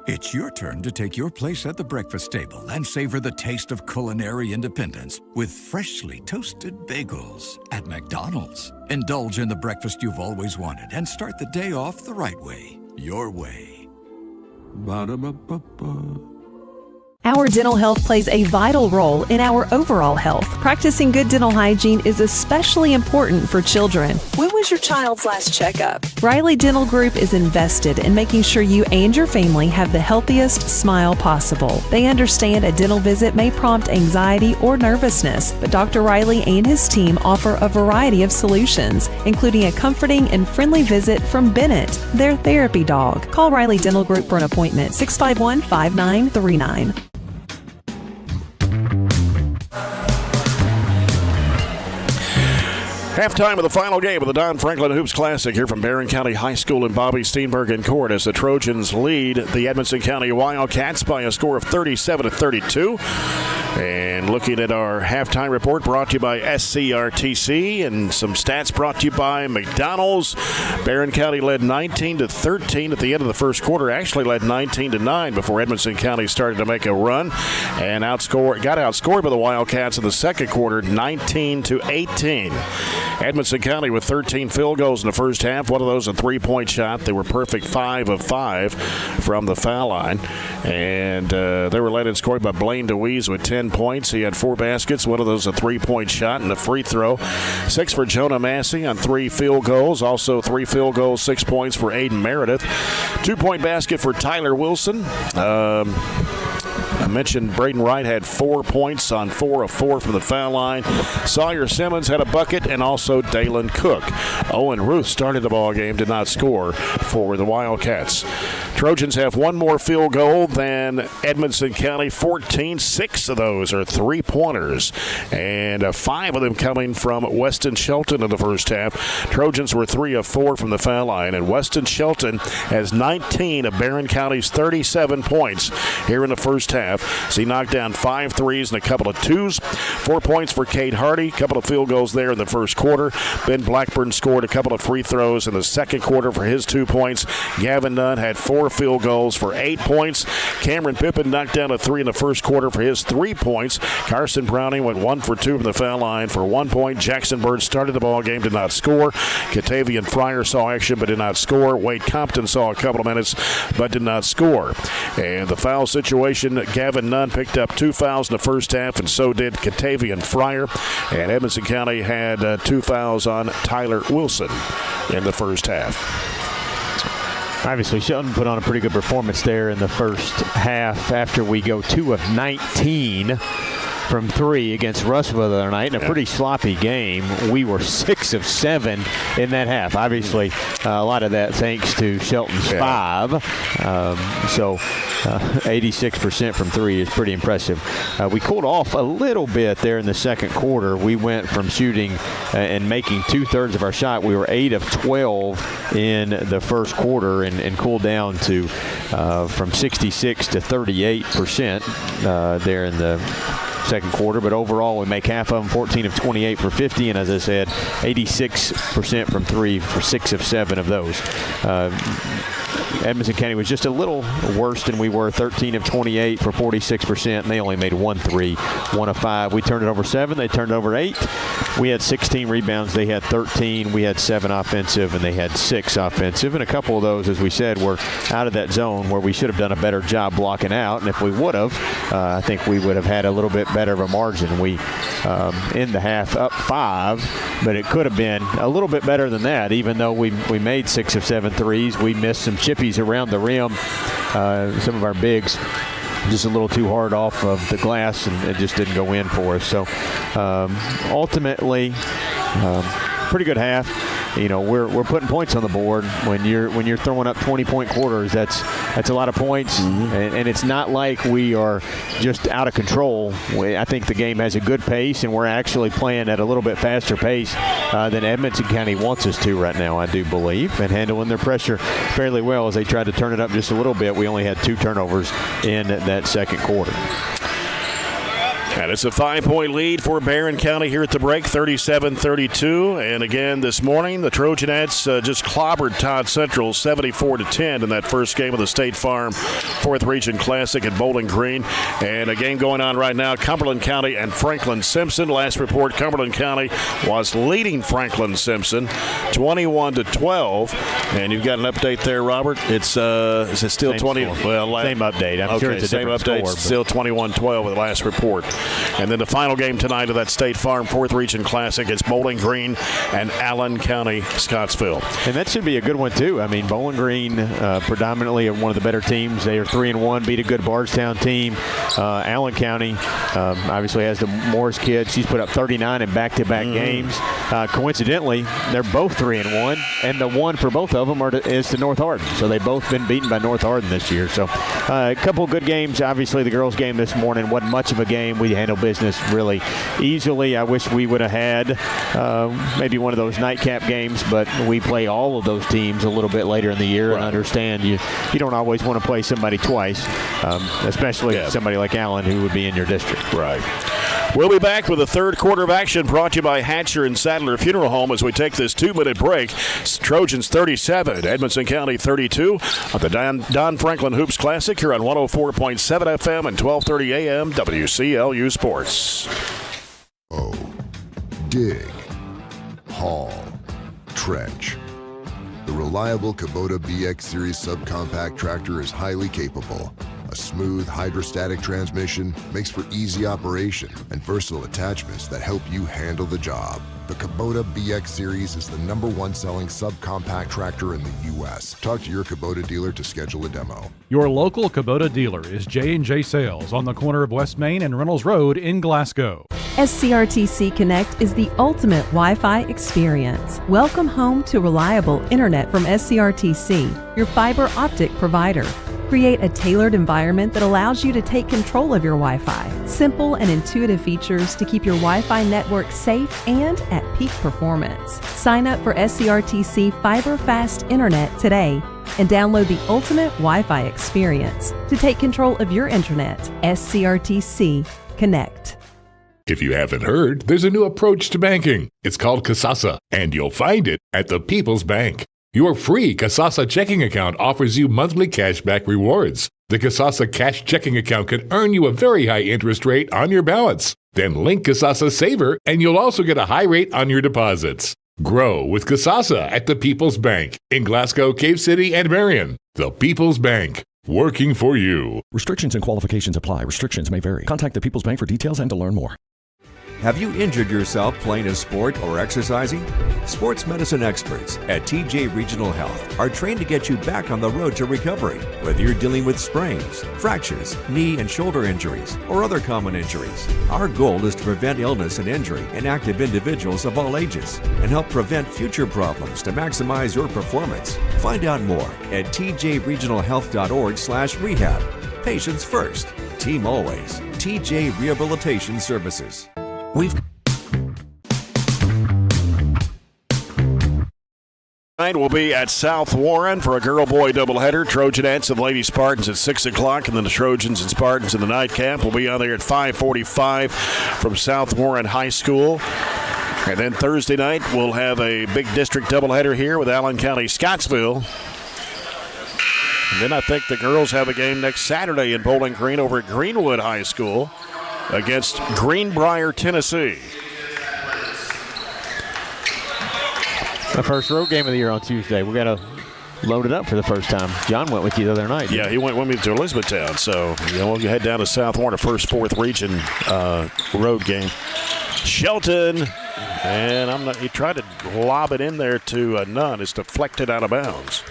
It's your turn to take your place at the breakfast table and savor the taste of culinary independence with freshly toasted bagels at McDonald's. Indulge in the breakfast you've always wanted and start the day off the right way, your way. Ba-da-ba-ba-ba. Our dental health plays a vital role in our overall health. Practicing good dental hygiene is especially important for children. When was your child's last checkup? Riley Dental Group is invested in making sure you and your family have the healthiest smile possible. They understand a dental visit may prompt anxiety or nervousness, but Dr. Riley and his team offer a variety of solutions, including a comforting and friendly visit from Bennett, their therapy dog. Call Riley Dental Group for an appointment, 651-5939. Halftime of the final game of the Don Franklin Hoops Classic here from Barren County High School in Bobby Steenberg in court as the Trojans lead the Edmonson County Wildcats by a score of 37-32. And looking at our halftime report brought to you by SCRTC and some stats brought to you by McDonald's. Barren County led 19-13 at the end of the first quarter. Actually led 19-9 before Edmonson County started to make a run and got outscored by the Wildcats in the second quarter, 19-18. Edmonson County with 13 field goals in the first half. One of those a three-point shot. They were perfect 5 of 5 from the foul line. And they were led in scoring by Blaine DeWeese with 10 points. He had 4 baskets. One of those a three-point shot and a free throw. 6 for Jonah Massey on 3 field goals. Also 3 field goals, 6 points for Aiden Meredith. 2-point basket for Tyler Wilson. I mentioned Braden Wright had 4 points on 4 of 4 from the foul line. Sawyer Simmons had a bucket, and also Dalen Cook. Owen Ruth started the ball game, did not score for the Wildcats. Trojans have 1 more field goal than Edmonson County, 14. 6 of those are three-pointers, and 5 of them coming from Weston Shelton in the first half. Trojans were 3 of 4 from the foul line, and Weston Shelton has 19 of Barren County's 37 points here in the first half. So he knocked down 5 threes and a couple of twos. 4 points for Cade Hardy, a couple of field goals there in the first quarter. Ben Blackburn scored a couple of free throws in the second quarter for his 2 points. Gavin Nunn had 4 field goals for 8 points. Cameron Pippin knocked down a 3 in the first quarter for his 3 points. Carson Browning went 1 for 2 from the foul line for 1 point. Jackson Bird started the ball game, did not score. Katavian Fryer saw action but did not score. Wade Compton saw a couple of minutes but did not score. And the foul situation, Gavin Nunn picked up 2 fouls in the first half, and so did Katavian Fryer. And Edmonson County had 2 fouls on Tyler Wilson in the first half. Obviously, Shelton put on a pretty good performance there in the first half after we go 2 of 19 from 3 against Russellville the other night in a pretty sloppy game. We were 6 of 7 in that half. Obviously, a lot of that thanks to Shelton's 5. So 86% from 3 is pretty impressive. We cooled off a little bit there in the second quarter. We went from shooting and making 2/3 of our shot. We were 8 of 12 in the first quarter and cooled down to from 66 to 38% there in the second quarter, but overall we make half of them, 14 of 28 for 50, and as I said, 86% from 3 for 6 of 7 of those. Edmonson County was just a little worse than we were, 13 of 28 for 46%, and they only made 1 3, 1 of 5. We turned it over 7, they turned it over 8. We had 16 rebounds, they had 13. We had 7 offensive, and they had 6 offensive, and a couple of those, as we said, were out of that zone where we should have done a better job blocking out, and if we would have, I think we would have had a little bit better of a margin. We, in the half, up 5, but it could have been a little bit better than that, even though we made 6 of 7 threes. We missed some chippies around the rim. Some of our bigs just a little too hard off of the glass, and it just didn't go in for us. So ultimately, pretty good half. You know, we're putting points on the board. When you're throwing up 20-point quarters, that's a lot of points, and it's not like we are just out of control. I think the game has a good pace, and we're actually playing at a little bit faster pace than Edmonson County wants us to right now, I do believe, and handling their pressure fairly well as they tried to turn it up just a little bit. We only had 2 turnovers in that second quarter. And it's a 5-point lead for Barren County here at the break, 37-32. And again, this morning, the Trojanettes just clobbered Todd Central 74-10 in that first game of the State Farm 4th Region Classic at Bowling Green. And a game going on right now, Cumberland County and Franklin Simpson. Last report, Cumberland County was leading Franklin Simpson 21-12. And you've got an update there, Robert. It's is it still same 20? Score. Well, same update. I'm sure it's a same different update. score, Still 21-12 with the last report. And then the final game tonight of that State Farm 4th Region Classic is Bowling Green and Allen County Scottsville. And that should be a good one, too. I mean, Bowling Green predominantly are one of the better teams. They are 3-1, beat a good Bardstown team. Allen County obviously has the Morris kid. She's put up 39 in back-to-back games. Coincidentally, they're both 3-1, and the one for both of them is to North Hardin. So they've both been beaten by North Hardin this year. So a couple of good games. Obviously, the girls' game this morning wasn't much of a game. We handled business really easily. I wish we would have had maybe one of those nightcap games, but we play all of those teams a little bit later in the year and understand you don't always want to play somebody twice, especially somebody like Allen who would be in your district. Right. We'll be back with the third quarter of action brought to you by Hatcher and Sadler Funeral Home as we take this 2-minute break. Trojans 37, Edmonson County 32 on the Don Franklin Hoops Classic here on 104.7 FM and 1230 AM WCLU Sports. Dig, haul, trench. The reliable Kubota BX Series subcompact tractor is highly capable. A smooth hydrostatic transmission makes for easy operation and versatile attachments that help you handle the job. The Kubota BX Series is the #1 selling subcompact tractor in the U.S. Talk to your Kubota dealer to schedule a demo. Your local Kubota dealer is J&J Sales on the corner of West Main and Reynolds Road in Glasgow. SCRTC Connect is the ultimate Wi-Fi experience. Welcome home to reliable internet from SCRTC, your fiber optic provider. Create a tailored environment that allows you to take control of your Wi-Fi. Simple and intuitive features to keep your Wi-Fi network safe and at peak performance. Sign up for SCRTC Fiber Fast Internet today and download the ultimate Wi-Fi experience to take control of your internet. SCRTC Connect. If you haven't heard, there's a new approach to banking. It's called Kasasa, and you'll find it at the People's Bank. Your free Kasasa checking account offers you monthly cashback rewards. The Kasasa cash checking account can earn you a very high interest rate on your balance. Then link Kasasa Saver, and you'll also get a high rate on your deposits. Grow with Kasasa at the People's Bank in Glasgow, Cave City, and Barren. The People's Bank, working for you. Restrictions and qualifications apply. Restrictions may vary. Contact the People's Bank for details and to learn more. Have you injured yourself playing a sport or exercising? Sports medicine experts at TJ Regional Health are trained to get you back on the road to recovery, whether you're dealing with sprains, fractures, knee and shoulder injuries, or other common injuries. Our goal is to prevent illness and injury in active individuals of all ages and help prevent future problems to maximize your performance. Find out more at tjregionalhealth.org/rehab. Patients first, team always. TJ Rehabilitation Services. Tonight we'll be at South Warren for a girl-boy doubleheader. Trojanettes and Lady Spartans at 6 o'clock, and then the Trojans and Spartans in the nightcap. We'll be on there at 5:45 from South Warren High School. And then Thursday night we'll have a big district doubleheader here with Allen County Scottsville. And then I think the girls have a game next Saturday in Bowling Green over at Greenwood High School against Greenbrier, Tennessee. The first road game of the year on Tuesday. We got to load it up for the first time. John went with you the other night. Yeah, he went with me to Elizabethtown. So, you head down to South Warren, a first 4th Region road game. Shelton, and he tried to lob it in there to Nunn. It's deflected out of bounds.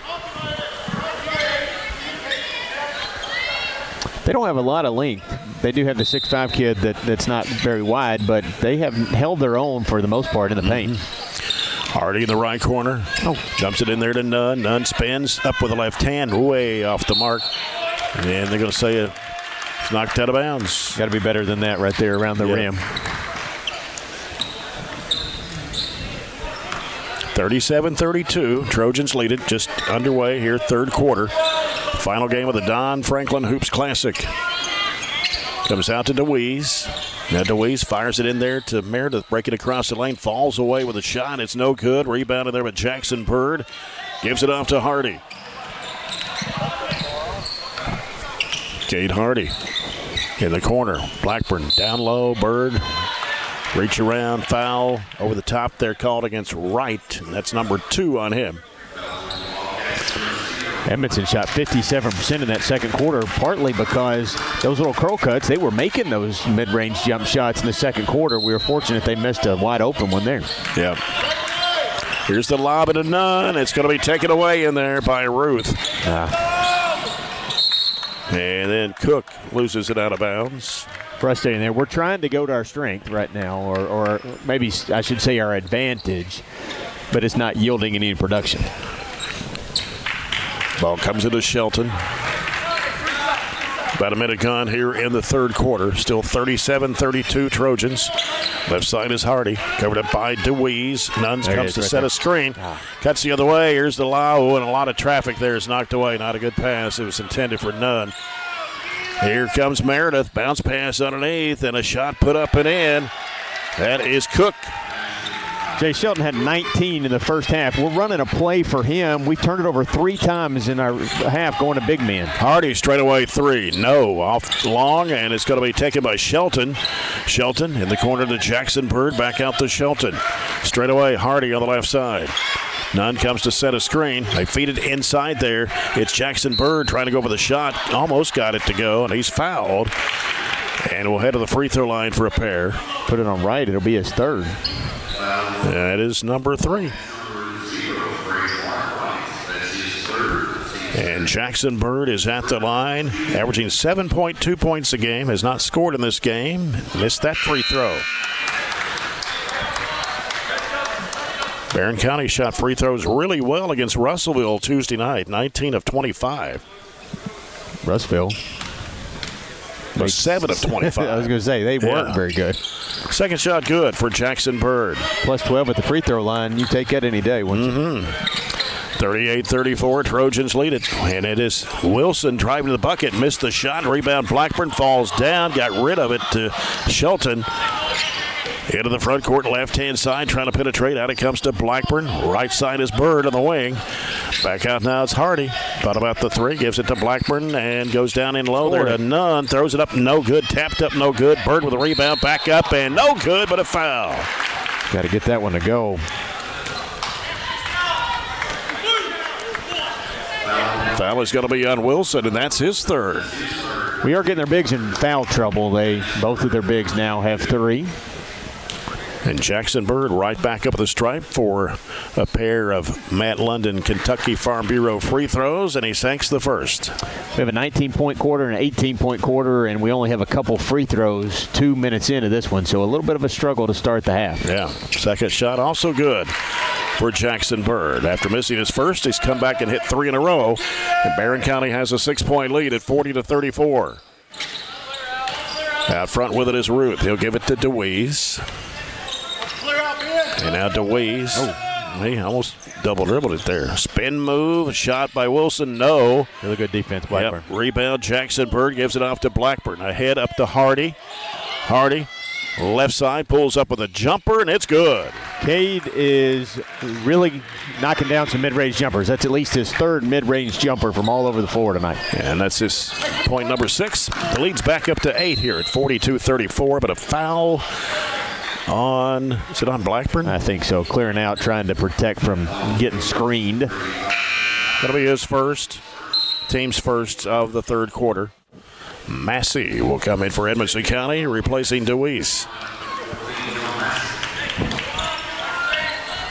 They don't have a lot of length. They do have the 6'5" kid that's not very wide, but they have held their own for the most part in the paint. Hardy in the right corner. Dumps it in there to Nunn. Nunn spins up with the left hand, way off the mark. And they're going to say it's knocked out of bounds. Got to be better than that right there around the rim. 37-32. Trojans lead it. Just underway here, third quarter. Final game of the Don Franklin Hoops Classic. Comes out to DeWeese. Now DeWeese fires it in there to Meredith, breaking across the lane, falls away with a shot. It's no good. Rebounded there with Jackson Bird. Gives it off to Hardy. Cade Hardy in the corner. Blackburn down low. Bird. Reach around, foul over the top there called against Wright. And that's number 2 on him. Edmonton shot 57% in that second quarter, partly because those little curl cuts, they were making those mid-range jump shots in the second quarter. We were fortunate they missed a wide open one there. Yeah. Here's the lob and a none. It's going to be taken away in there by Ruth. And then Cook loses it out of bounds. Frustrating there. We're trying to go to our strength right now, or maybe I should say our advantage, but it's not yielding any production. Ball comes into Shelton. About a minute gone here in the third quarter. Still 37-32 Trojans. Left side is Hardy. Covered up by DeWeese. Nuns comes to set a screen. Cuts the other way. Here's the Lau, and a lot of traffic there is knocked away. Not a good pass. It was intended for Nunn. Here comes Meredith. Bounce pass underneath, and a shot put up and in. That is Cook. Jay Shelton had 19 in the first half. We're running a play for him. We turned it over 3 times in our half going to big men. Hardy straight away 3. No, off long, and it's going to be taken by Shelton. Shelton in the corner to Jackson Bird. Back out to Shelton. Straight away, Hardy on the left side. Nunn comes to set a screen. They feed it inside there. It's Jackson Bird trying to go for the shot. Almost got it to go, and he's fouled. And we'll head to the free throw line for a pair. Put it on right. It'll be his third. That is number 3. And Jackson Bird is at the line, averaging 7.2 points a game. Has not scored in this game. Missed that free throw. Barren County shot free throws really well against Russellville Tuesday night, 19 of 25. Russellville. 7 of 25. I was going to say, they weren't very good. Second shot good for Jackson Bird. Plus 12 at the free throw line. You take that any day, wouldn't you? 38-34, Trojans lead it. And it is Wilson driving to the bucket, missed the shot. Rebound, Blackburn falls down, got rid of it to Shelton. Into the front court, left-hand side, trying to penetrate. Out it comes to Blackburn. Right side is Bird on the wing. Back out now it's Hardy. Thought about the 3, gives it to Blackburn, and goes down in low there to Nunn. Throws it up, no good. Tapped up, no good. Bird with a rebound, back up, and no good, but a foul. Got to get that one to go. Foul is going to be on Wilson, and that's his third. We are getting their bigs in foul trouble. Both of their bigs now have 3. And Jackson Bird right back up the stripe for a pair of Matt London Kentucky Farm Bureau free throws, and he sinks the first. We have a 19-point quarter and an 18-point quarter, and we only have a couple free throws 2 minutes into this one, so a little bit of a struggle to start the half. Yeah, second shot also good for Jackson Bird. After missing his first, he's come back and hit 3 in a row, and Barren County has a 6-point lead at 40-34. Out front with it is Ruth. He'll give it to DeWeese. And now DeWeese. He almost double-dribbled it there. Spin move, shot by Wilson, no. Really good defense, Blackburn. Yep. Rebound, Jackson Bird gives it off to Blackburn. Ahead up to Hardy. Hardy, left side, pulls up with a jumper, and it's good. Cade is really knocking down some mid-range jumpers. That's at least his 3rd mid-range jumper from all over the floor tonight. And that's his point number 6. The lead's back up to 8 here at 42-34, but a foul on, is it on Blackburn? I think so. Clearing out, trying to protect from getting screened. That'll be his first, team's first of the third quarter. Massey will come in for Edmonson County, replacing DeWeese.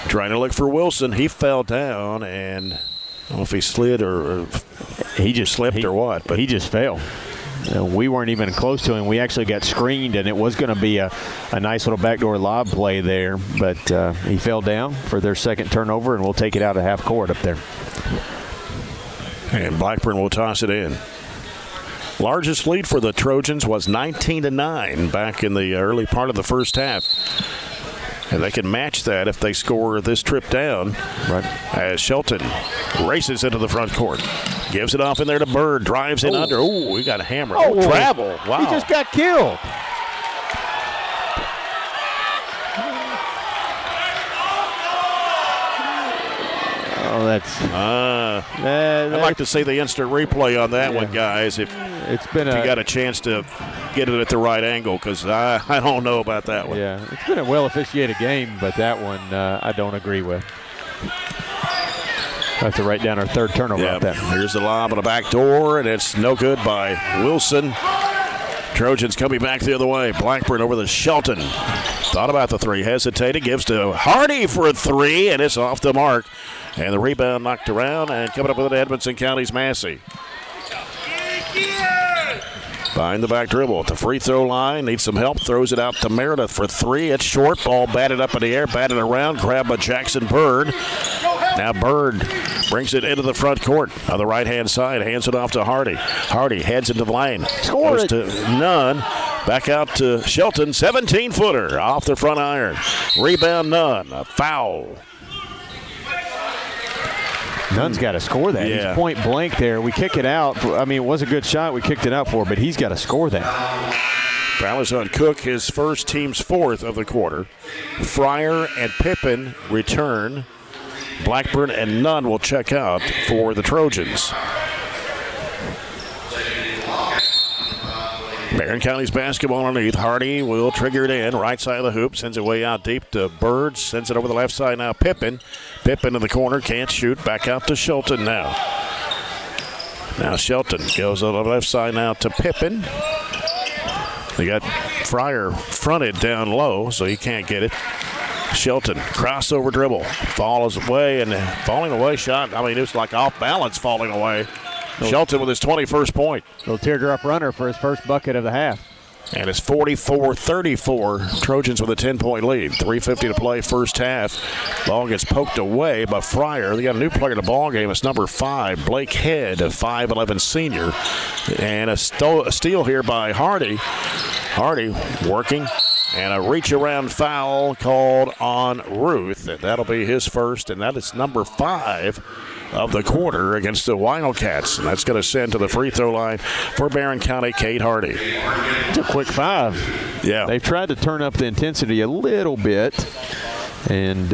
Trying to look for Wilson. He fell down, and I don't know if he slid or he just slipped or what. But he just fell. We weren't even close to him. We actually got screened, and it was going to be a nice little backdoor lob play there, but he fell down for their second turnover, and we'll take it out of half court up there. And Blackburn will toss it in. Largest lead for the Trojans was 19-9 back in the early part of the first half. And they can match that if they score this trip down. Right. As Shelton races into the front court. Gives it off in there to Bird. Drives in under. Oh, we got a hammer. Oh, travel. Wow. He just got killed. Oh, that's. I'd like to see the instant replay on that one, guys. If you got a chance to get it at the right angle, because I don't know about that one. Yeah, it's been a well officiated game, but that one I don't agree with. I have to write down our third turnover. Yeah, off that. Here's the lob on the back door, and it's no good by Wilson. Trojans coming back the other way. Blackburn over the Shelton. Thought about the three, hesitated, gives to Hardy for a three, and it's off the mark. And the rebound knocked around, and coming up with it, Edmonson County's Massey. Behind the back dribble at the free throw line. Needs some help. Throws it out to Meredith for three. It's short. Ball batted up in the air. Batted around. Grabbed by Jackson Bird. Now Bird brings it into the front court on the right-hand side. Hands it off to Hardy. Hardy heads into the lane. Goes to Nunn. Back out to Shelton. 17-footer off the front iron. Rebound Nunn. A foul. Nunn's got to score that. Yeah. He's point blank there. We kick it out. I mean, it was a good shot. We kicked it out for, but he's got to score that. Foul is on Cook, his first, team's fourth of the quarter. Fryer and Pippin return. Blackburn and Nunn will check out for the Trojans. Barren County's basketball underneath. Hardy will trigger it in. Right side of the hoop. Sends it way out deep to Bird. Sends it over the left side now. Pippin. Pippin in the corner. Can't shoot. Back out to Shelton now. Now Shelton goes on the left side now to Pippin. They got Fryer fronted down low, so he can't get it. Shelton, crossover dribble. Falls away, and falling away shot. I mean, it was like off balance falling away. Shelton with his 21st point. Little teardrop runner for his first bucket of the half. And it's 44-34. Trojans with a 10-point lead. 3:50 to play first half. Ball gets poked away by Fryer. They got a new player in the ball game. It's number 5, Blake Head, a 5'11 senior. And a steal here by Hardy. Hardy working. And a reach-around foul called on Ruth. And that'll be his first, and that is number 5 of the quarter against the Wildcats. And that's going to send to the free throw line for Barren County, Kate Hardy. It's a quick 5. Yeah. They've tried to turn up the intensity a little bit. And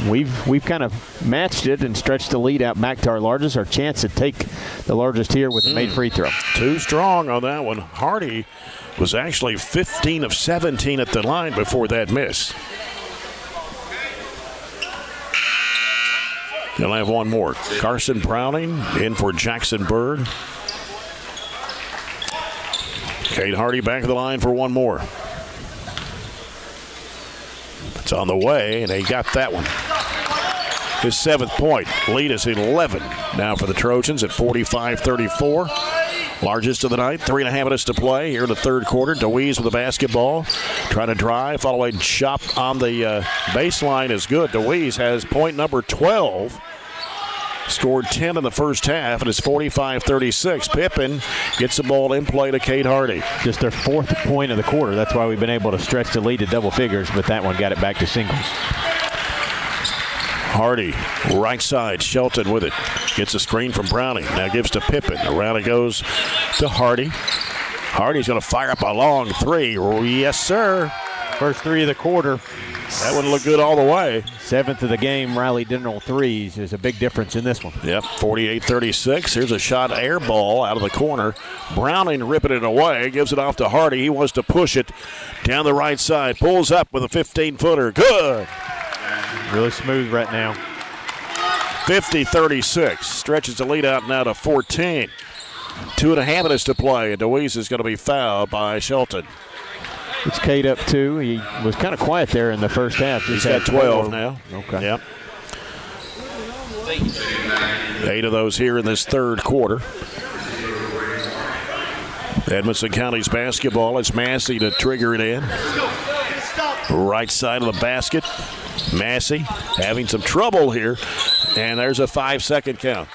we've kind of matched it and stretched the lead out back to our largest. Our chance to take the largest here with the made free throw. Too strong on that one. Hardy was actually 15 of 17 at the line before that miss. They'll have one more. Carson Browning in for Jackson Bird. Kate Hardy back of the line for one more. It's on the way, and he got that one. His 7th point. Lead is 11 now for the Trojans at 45-34. Largest of the night. 3.5 minutes to play here in the third quarter. DeWeese with the basketball. Trying to drive. Follow-away shot on the baseline is good. DeWeese has point number 12. Scored 10 in the first half, and it's 45-36. Pippin gets the ball in play to Kate Hardy. Just their 4th point of the quarter. That's why we've been able to stretch the lead to double figures, but that one got it back to singles. Hardy, right side, Shelton with it. Gets a screen from Browning. Now gives to Pippin. Around it goes to Hardy. Hardy's going to fire up a long three. Yes, sir. First three of the quarter. That one looked good all the way. 7th of the game, Riley Dental threes. There's a big difference in this one. Yep, 48-36. Here's a shot air ball out of the corner. Browning ripping it away. Gives it off to Hardy. He wants to push it down the right side. Pulls up with a 15-footer. Good. Really smooth right now. 50-36. Stretches the lead out now to 14. 2.5 minutes to play, and DeWeese is going to be fouled by Shelton. It's Kate up 2. He was kind of quiet there in the first half. He's got 12 now. Okay. Yep. 8 of those here in this third quarter. Edmonson County's basketball. It's Massey to trigger it in. Right side of the basket. Massey having some trouble here. And there's a 5-second count.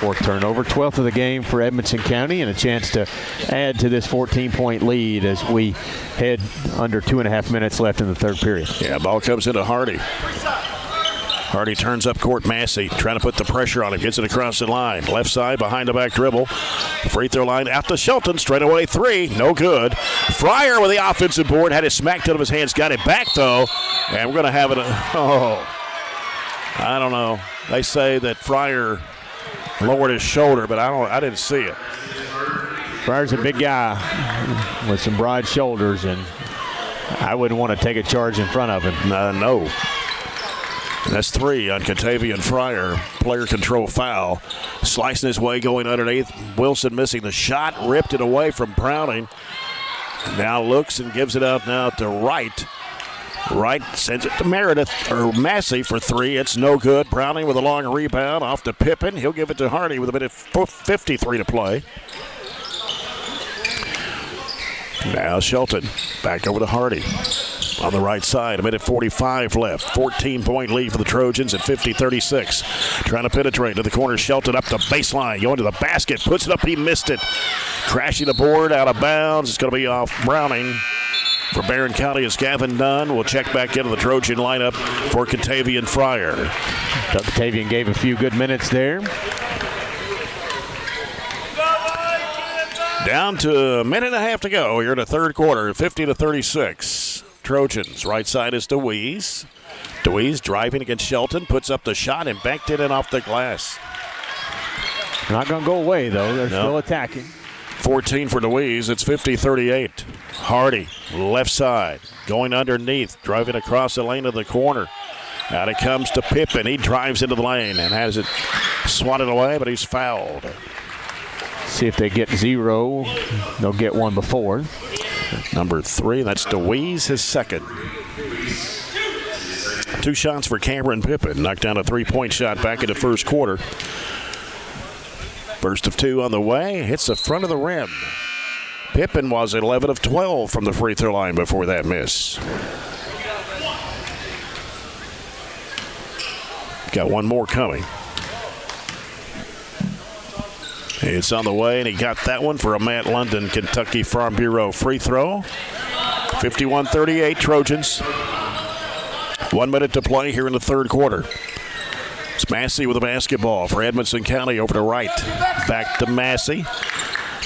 4th turnover, 12th of the game for Edmonson County, and a chance to add to this 14-point lead as we head under 2.5 minutes left in the third period. Yeah, ball comes into Hardy. Hardy turns up court. Massey trying to put the pressure on him. Gets it across the line. Left side behind the back dribble. Free throw line out to Shelton. Straight away three. No good. Fryer with the offensive board. Had it smacked out of his hands. Got it back though. And we're going to have it. I don't know. They say that Fryer lowered his shoulder, but I didn't see it. Fryer's a big guy with some broad shoulders, and I wouldn't want to take a charge in front of him. No. That's 3 on Katavian Fryer. Player control foul. Slicing his way going underneath. Wilson missing the shot. Ripped it away from Browning. Now looks and gives it out now to Wright. Wright sends it to Massey for 3. It's no good. Browning with a long rebound off to Pippen. He'll give it to Hardy with a minute 53 to play. Now Shelton back over to Hardy on the right side. A minute 45 left. 14-point lead for the Trojans at 50-36. Trying to penetrate to the corner. Shelton up the baseline. Going to the basket. Puts it up. He missed it. Crashing the board out of bounds. It's going to be off Browning. For Barren County is Gavin Nunn. We'll check back into the Trojan lineup for Katavian Fryer. Katavian gave a few good minutes there. Down to a minute and a half to go here in the third quarter, 50-36. Trojans, right side is DeWeese. DeWeese driving against Shelton, puts up the shot and backed it in off the glass. Not going to go away, though. They're still attacking. 14 for DeWeese. It's 50-38. Hardy, left side, going underneath, driving across the lane of the corner. Out it comes to Pippen. He drives into the lane and has it swatted away, but he's fouled. See if they get 0. They'll get one before. Number 3, that's DeWeese, his second. 2 shots for Cameron Pippen. Knocked down a 3-point shot back in the first quarter. Burst of 2 on the way. Hits the front of the rim. Pippen was 11 of 12 from the free throw line before that miss. Got one more coming. It's on the way, and he got that one for a Matt London Kentucky Farm Bureau free throw. 51-38 Trojans. 1 minute to play here in the third quarter. It's Massey with the basketball for Edmonson County over to Wright. Back to Massey.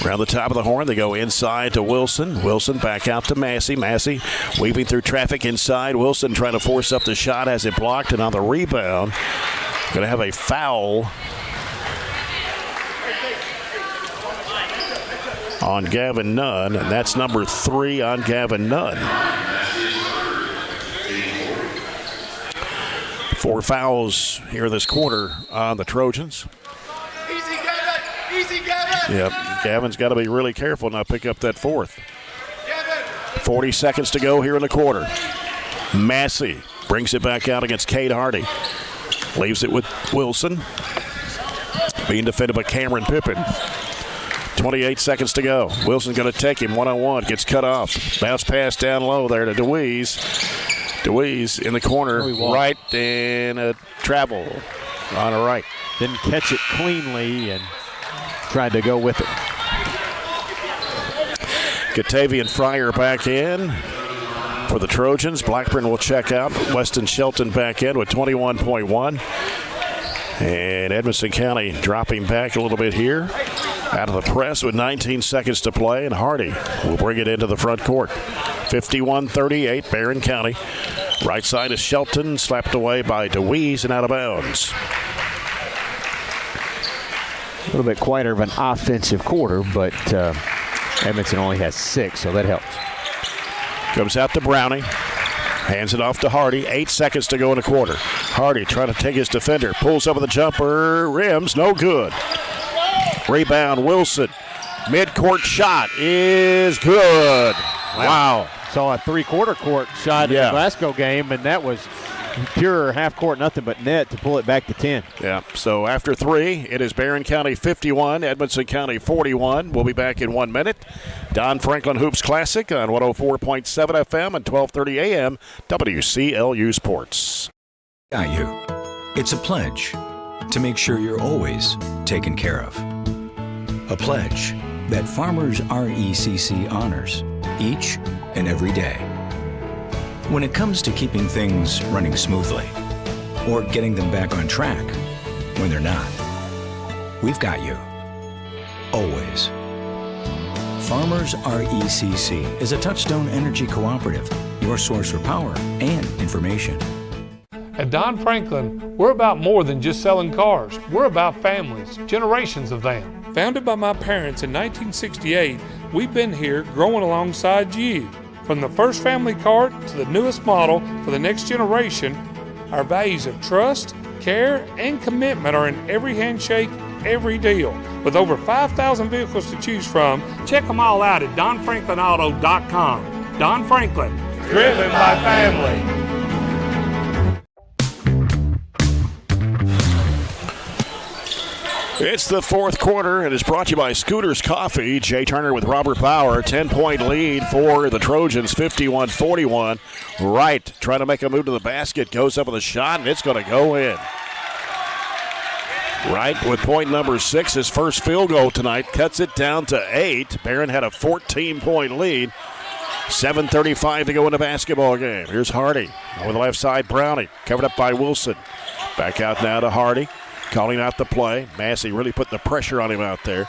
Around the top of the horn, they go inside to Wilson. Wilson back out to Massey. Massey weaving through traffic inside. Wilson trying to force up the shot, has it blocked, and on the rebound, going to have a foul on Gavin Nunn, and that's number 3 on Gavin Nunn. 4 fouls here this quarter on the Trojans. Easy, Gavin! Easy, Gavin! Yep, Gavin's got to be really careful not pick up that 4th. 40 seconds to go here in the quarter. Massey brings it back out against Cade Hardy. Leaves it with Wilson. Being defended by Cameron Pippen. 28 seconds to go. Wilson's going to take him one-on-one. Gets cut off. Bounce pass down low there to DeWeese. DeWeese in the corner. Right, and a travel on the right. Didn't catch it cleanly and tried to go with it. Katavian Fryer back in for the Trojans. Blackburn will check out. Weston Shelton back in with 21.1. And Edmonson County dropping back a little bit here. Out of the press with 19 seconds to play, and Hardy will bring it into the front court. 51-38, Barren County. Right side is Shelton, slapped away by DeWeese and out of bounds. A little bit quieter of an offensive quarter, but Edmonton only has 6, so that helps. Comes out to Browning. Hands it off to Hardy. 8 seconds to go in the quarter. Hardy trying to take his defender. Pulls over the jumper. Rims, no good. Rebound, Wilson. Mid-court shot is good. Wow. Saw a 3-quarter court shot in the Glasgow game, and that was pure half-court, nothing but net to pull it back to 10. Yeah, so after 3, it is Barren County 51, Edmonson County 41. We'll be back in 1 minute. Don Franklin Hoops Classic on 104.7 FM and 1230 AM, WCLU Sports. Got you. It's a pledge to make sure you're always taken care of. A pledge that Farmers RECC honors each and every day. When it comes to keeping things running smoothly or getting them back on track when they're not, we've got you. Always. Farmers RECC is a Touchstone Energy Cooperative, your source for power and information. At Don Franklin, we're about more than just selling cars. We're about families, generations of them. Founded by my parents in 1968, we've been here growing alongside you. From the first family car to the newest model for the next generation, our values of trust, care, and commitment are in every handshake, every deal. With over 5,000 vehicles to choose from, check them all out at DonFranklinAuto.com. Don Franklin, driven by family. It's the fourth quarter, and it's brought to you by Scooters Coffee. Jay Turner with Robert Bauer. 10-point lead for the Trojans, 51-41. Wright trying to make a move to the basket. Goes up with a shot, and it's going to go in. Wright with point number 6, his first field goal tonight. Cuts it down to 8. Barren had a 14-point lead. 7:35 to go in the basketball game. Here's Hardy over the left side. Browning covered up by Wilson. Back out now to Hardy. Calling out the play. Massey really put the pressure on him out there.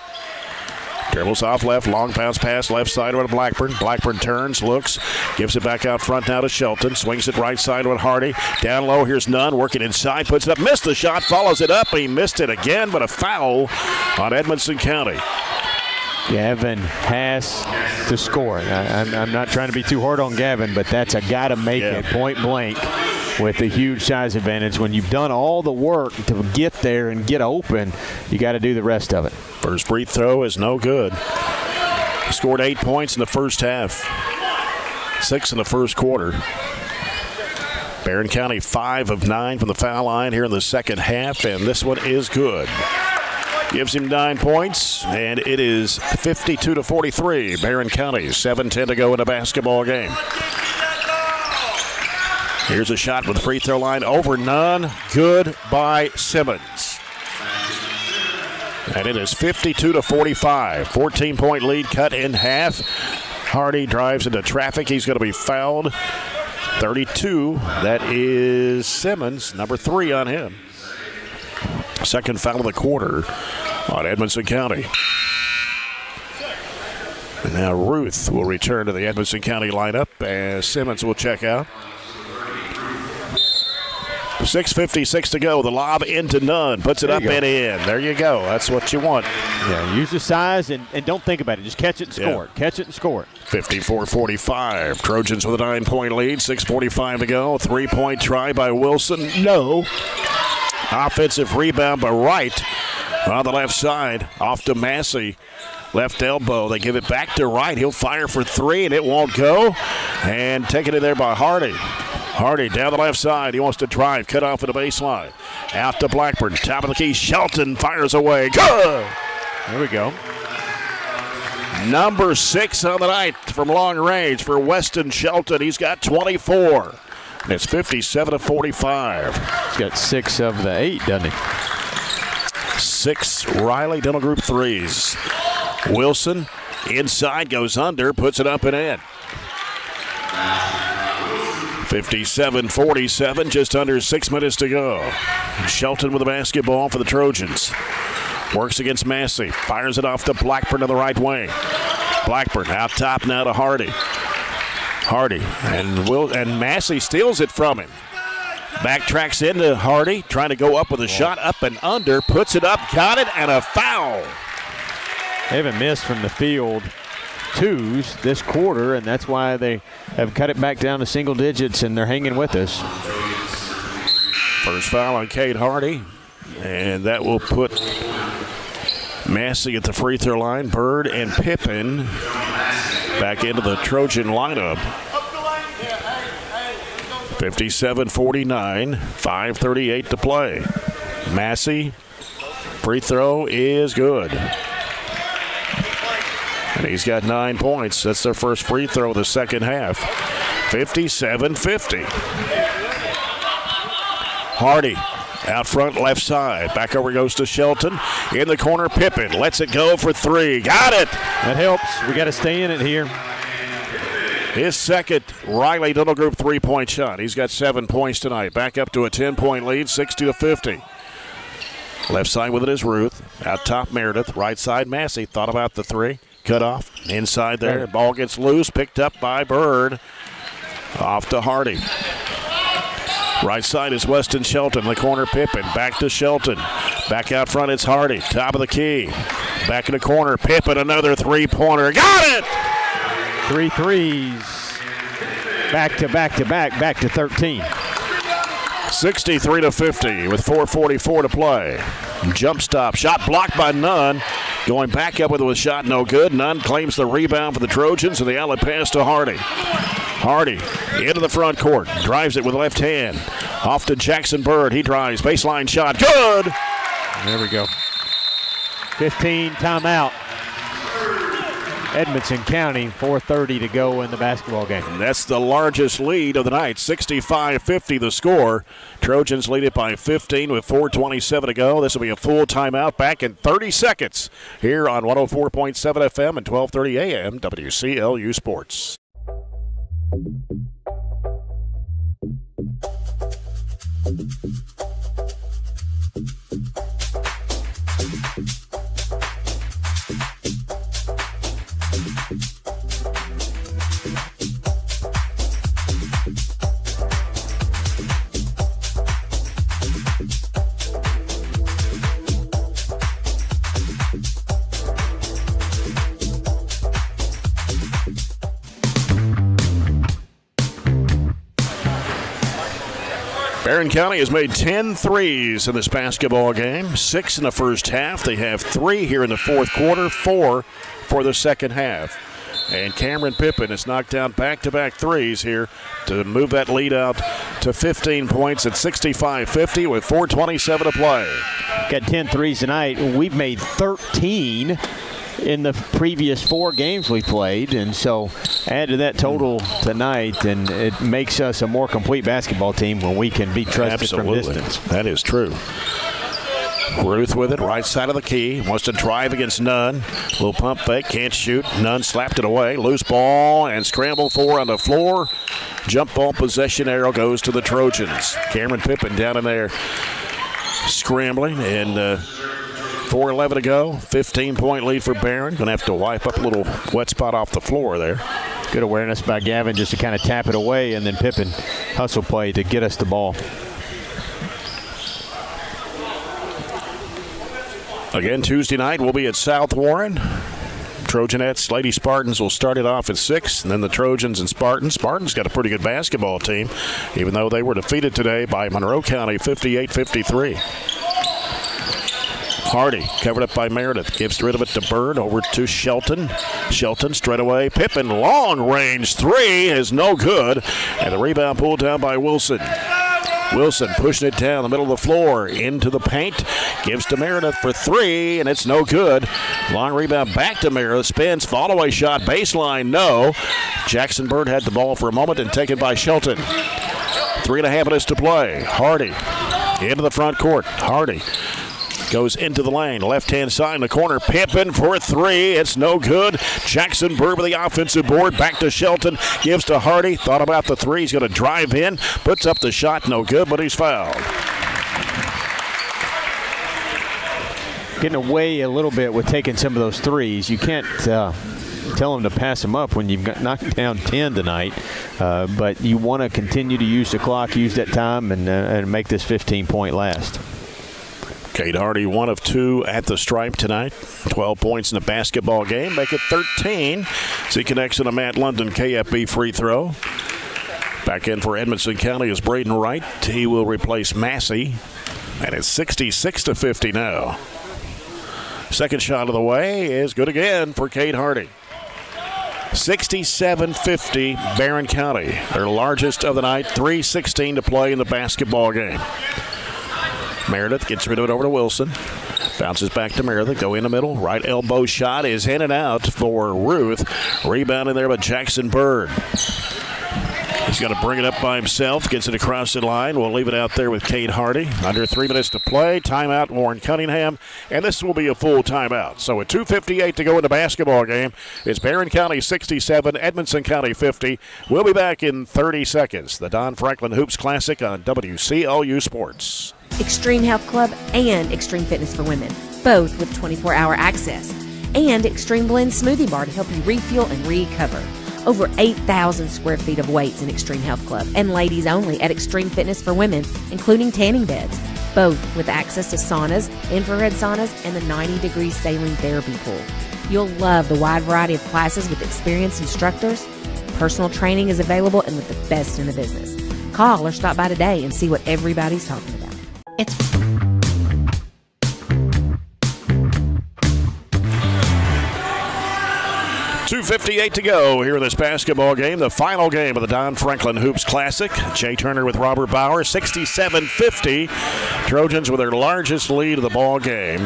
Dribbles off left. Long bounce pass left side to Blackburn. Blackburn turns, looks, gives it back out front now to Shelton. Swings it right side with Hardy. Down low, here's Nunn. Working inside, puts it up. Missed the shot, follows it up. He missed it again, but a foul on Edmonson County. Gavin has to score. I'm not trying to be too hard on Gavin, but that's a got to make it point blank with a huge size advantage. When you've done all the work to get there and get open, you got to do the rest of it. First free throw is no good. Scored 8 points in the first half. 6 in the first quarter. Barren County 5 of 9 from the foul line here in the second half, and this one is good. Gives him 9 points, and it is 52-43. Barren County, 7:10 to go in a basketball game. Here's a shot with the free throw line over none. Good by Simmons. And it is 52-45. 14-point lead cut in half. Hardy drives into traffic. He's going to be fouled. 32. That is Simmons, number 3 on him. Second foul of the quarter on Edmonson County. And now Ruth will return to the Edmonson County lineup as Simmons will check out. 6:56 to go. The lob into Nunn. Puts it up and in. There you go. That's what you want. Yeah, use the size and don't think about it. Just catch it and score it. Catch it and score it. 54-45. Trojans with a 9-point lead. 6:45 to go. 3-point try by Wilson. No. Offensive rebound by Wright on the left side. Off to Massey. Left elbow. They give it back to Wright. He'll fire for 3, and it won't go. And taken it there by Hardy. Hardy down the left side. He wants to drive. Cut off at the baseline. Out to Blackburn. Top of the key. Shelton fires away. Good. There we go. Number 6 on the night from long range for Weston Shelton. He's got 24. And it's 57-45. He's got 6 of the 8, doesn't he? 6 Riley Dental Group threes. Wilson inside, goes under, puts it up and in. 57-47, just under 6 minutes to go. Shelton with the basketball for the Trojans. Works against Massey. Fires it off to Blackburn to the right wing. Blackburn out top now to Hardy. Hardy and Massey steals it from him. Backtracks into Hardy, trying to go up with a shot, up and under, puts it up, got it, and a foul. They haven't missed from the field 2s this quarter, and that's why they have cut it back down to single digits, and they're hanging with us. First foul on Cade Hardy, and that will put Massey at the free throw line. Bird and Pippin back into the Trojan lineup. 57-49, 5:38 to play. Massey, free throw is good. And he's got 9 points. That's their first free throw of the second half. 57-50. Hardy out front left side. Back over goes to Shelton. In the corner, Pippin lets it go for 3. Got it. That helps. We got to stay in it here. His second Riley Dental Group 3-point shot. He's got 7 points tonight. Back up to a 10-point lead, 60-50. Left side with it is Ruth. Out top, Meredith. Right side, Massey. Thought about the 3. Cut off. Inside there. Ball gets loose. Picked up by Bird. Off to Hardy. Right side is Weston Shelton. The corner, Pippen. Back to Shelton. Back out front, it's Hardy. Top of the key. Back in the corner, Pippen. Another three-pointer. Got it! 3 threes. Back to 13. 63-50 with 4:44 to play. Jump stop. Shot blocked by Nunn. Going back up with a shot, no good. Nunn claims the rebound for the Trojans, and the outlet pass to Hardy. Hardy into the front court. Drives it with left hand. Off to Jackson Bird. He drives. Baseline shot. Good! There we go. 15 timeout. Edmonson County, 4:30 to go in the basketball game. And that's the largest lead of the night, 65-50 the score. Trojans lead it by 15 with 4:27 to go. This will be a full timeout back in 30 seconds here on 104.7 FM and 1230 AM WCLU Sports. Barren County has made 10 threes in this basketball game, 6 in the first half. They have 3 here in the fourth quarter, 4 for the second half. And Cameron Pippen has knocked down back-to-back threes here to move that lead out to 15 points at 65-50 with 4:27 to play. Got 10 threes tonight. We've made 13 in the previous 4 games we played, and so add to that total tonight, and it makes us a more complete basketball team when we can be trusted from distance. That is true. Ruth with it, right side of the key. Wants to drive against Nunn. Little pump fake, can't shoot. Nunn slapped it away. Loose ball and scramble 4 on the floor. Jump ball possession arrow goes to the Trojans. Cameron Pippen down in there scrambling, and 4:11 to go. 15-point lead for Barren. Going to have to wipe up a little wet spot off the floor there. Good awareness by Gavin just to kind of tap it away, and then Pippen hustle play to get us the ball. Again, Tuesday night we'll be at South Warren. Trojanettes, Lady Spartans will start it off at 6, and then the Trojans and Spartans. Spartans got a pretty good basketball team, even though they were defeated today by Monroe County 58-53. Hardy covered up by Meredith. Gives rid of it to Bird. Over to Shelton. Shelton straight away. Pippen, long range 3 is no good. And the rebound pulled down by Wilson. Wilson pushing it down the middle of the floor into the paint. Gives to Meredith for 3, and it's no good. Long rebound back to Meredith. Spins, fall away shot, baseline, no. Jackson Bird had the ball for a moment and taken by Shelton. 3.5 minutes to play. Hardy into the front court. Hardy goes into the lane, left-hand side in the corner. Pippen for 3. It's no good. Jackson Bird with the offensive board. Back to Shelton. Gives to Hardy. Thought about the 3. He's going to drive in. Puts up the shot. No good, but he's fouled. Getting away a little bit with taking some of those threes. You can't tell them to pass them up when you've got knocked down 10 tonight. But you want to continue to use the clock, use that time, and make this 15-point last. Kate Hardy, 1 of 2 at the stripe tonight. 12 points in the basketball game. Make it 13. He connects on a Matt London KFB free throw. Back in for Edmonson County is Braden Wright. He will replace Massey. And it's 66-50 now. Second shot of the way is good again for Kate Hardy. 67-50 Barren County. Their largest of the night. 3:16 to play in the basketball game. Meredith gets rid of it over to Wilson. Bounces back to Meredith. Go in the middle. Right elbow shot is in and out for Ruth. Rebound in there by Jackson Bird. He's going to bring it up by himself. Gets it across the line. We'll leave it out there with Kate Hardy. Under 3 minutes to play. Timeout, Warren Cunningham. And this will be a full timeout. So with 2:58 to go in the basketball game, it's Barren County 67, Edmonson County 50. We'll be back in 30 seconds. The Don Franklin Hoops Classic on WCLU Sports. Extreme Health Club and Extreme Fitness for Women, both with 24-hour access. And Extreme Blend Smoothie Bar to help you refuel and recover. Over 8,000 square feet of weights in Extreme Health Club, and ladies only at Extreme Fitness for Women, including tanning beds, both with access to saunas, infrared saunas, and the 90-degree saline therapy pool. You'll love the wide variety of classes with experienced instructors. Personal training is available and with the best in the business. Call or stop by today and see what everybody's talking about. It's 2:58 to go here in this basketball game, the final game of the Don Franklin Hoops Classic. Jay Turner with Robert Bauer, 67-50. Trojans with their largest lead of the ball game.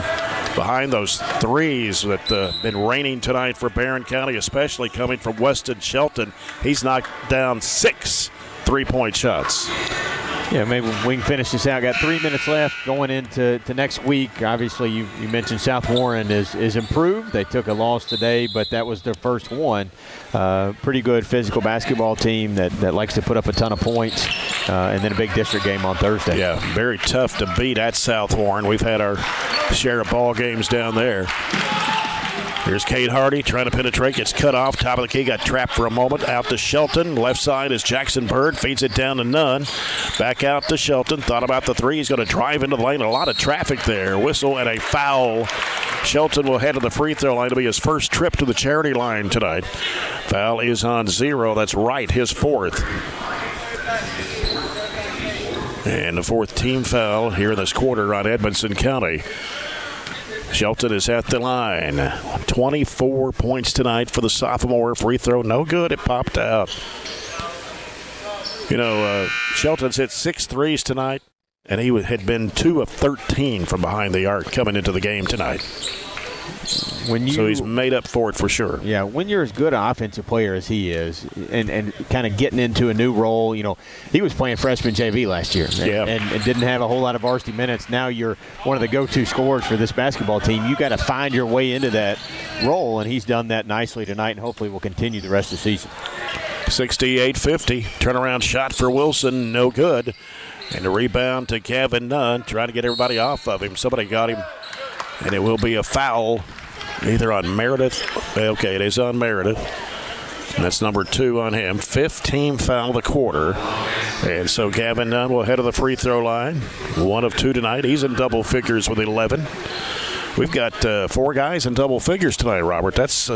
Behind those threes that have been raining tonight for Barren County, especially coming from Weston Shelton. He's knocked down 6 3-point shots. Yeah, maybe we can finish this out. Got 3 minutes left going into next week. Obviously, you mentioned South Warren is improved. They took a loss today, but that was their first one. Pretty good physical basketball team that likes to put up a ton of points, and then a big district game on Thursday. Yeah, very tough to beat at South Warren. We've had our share of ball games down there. Here's Cade Hardy trying to penetrate, gets cut off. Top of the key, got trapped for a moment. Out to Shelton. Left side is Jackson Bird. Feeds it down to Nunn. Back out to Shelton. Thought about the three. He's going to drive into the lane. A lot of traffic there. Whistle and a foul. Shelton will head to the free throw line to be his first trip to the charity line tonight. Foul is on 0. That's right, his fourth. And the fourth team foul here in this quarter on Edmonson County. Shelton is at the line. 24 points tonight for the sophomore. Free throw, no good. It popped out. You know, Shelton's hit 6 threes tonight, and he had been 2 of 13 from behind the arc coming into the game tonight. So he's made up for it for sure. Yeah, when you're as good an offensive player as he is, and kind of getting into a new role, you know, he was playing freshman JV last year, and didn't have a whole lot of varsity minutes. Now you're one of the go-to scorers for this basketball team. You got to find your way into that role, and he's done that nicely tonight, and hopefully will continue the rest of the season. 68-50, turnaround shot for Wilson, no good. And a rebound to Gavin Nunn, trying to get everybody off of him. Somebody got him, and it will be a foul. Either on Meredith. Okay, it is on Meredith. And that's number 2 on him. 15 foul of the quarter. And so Gavin Nunn will head to the free throw line. 1 of 2 tonight. He's in double figures with 11. We've got 4 guys in double figures tonight, Robert. That's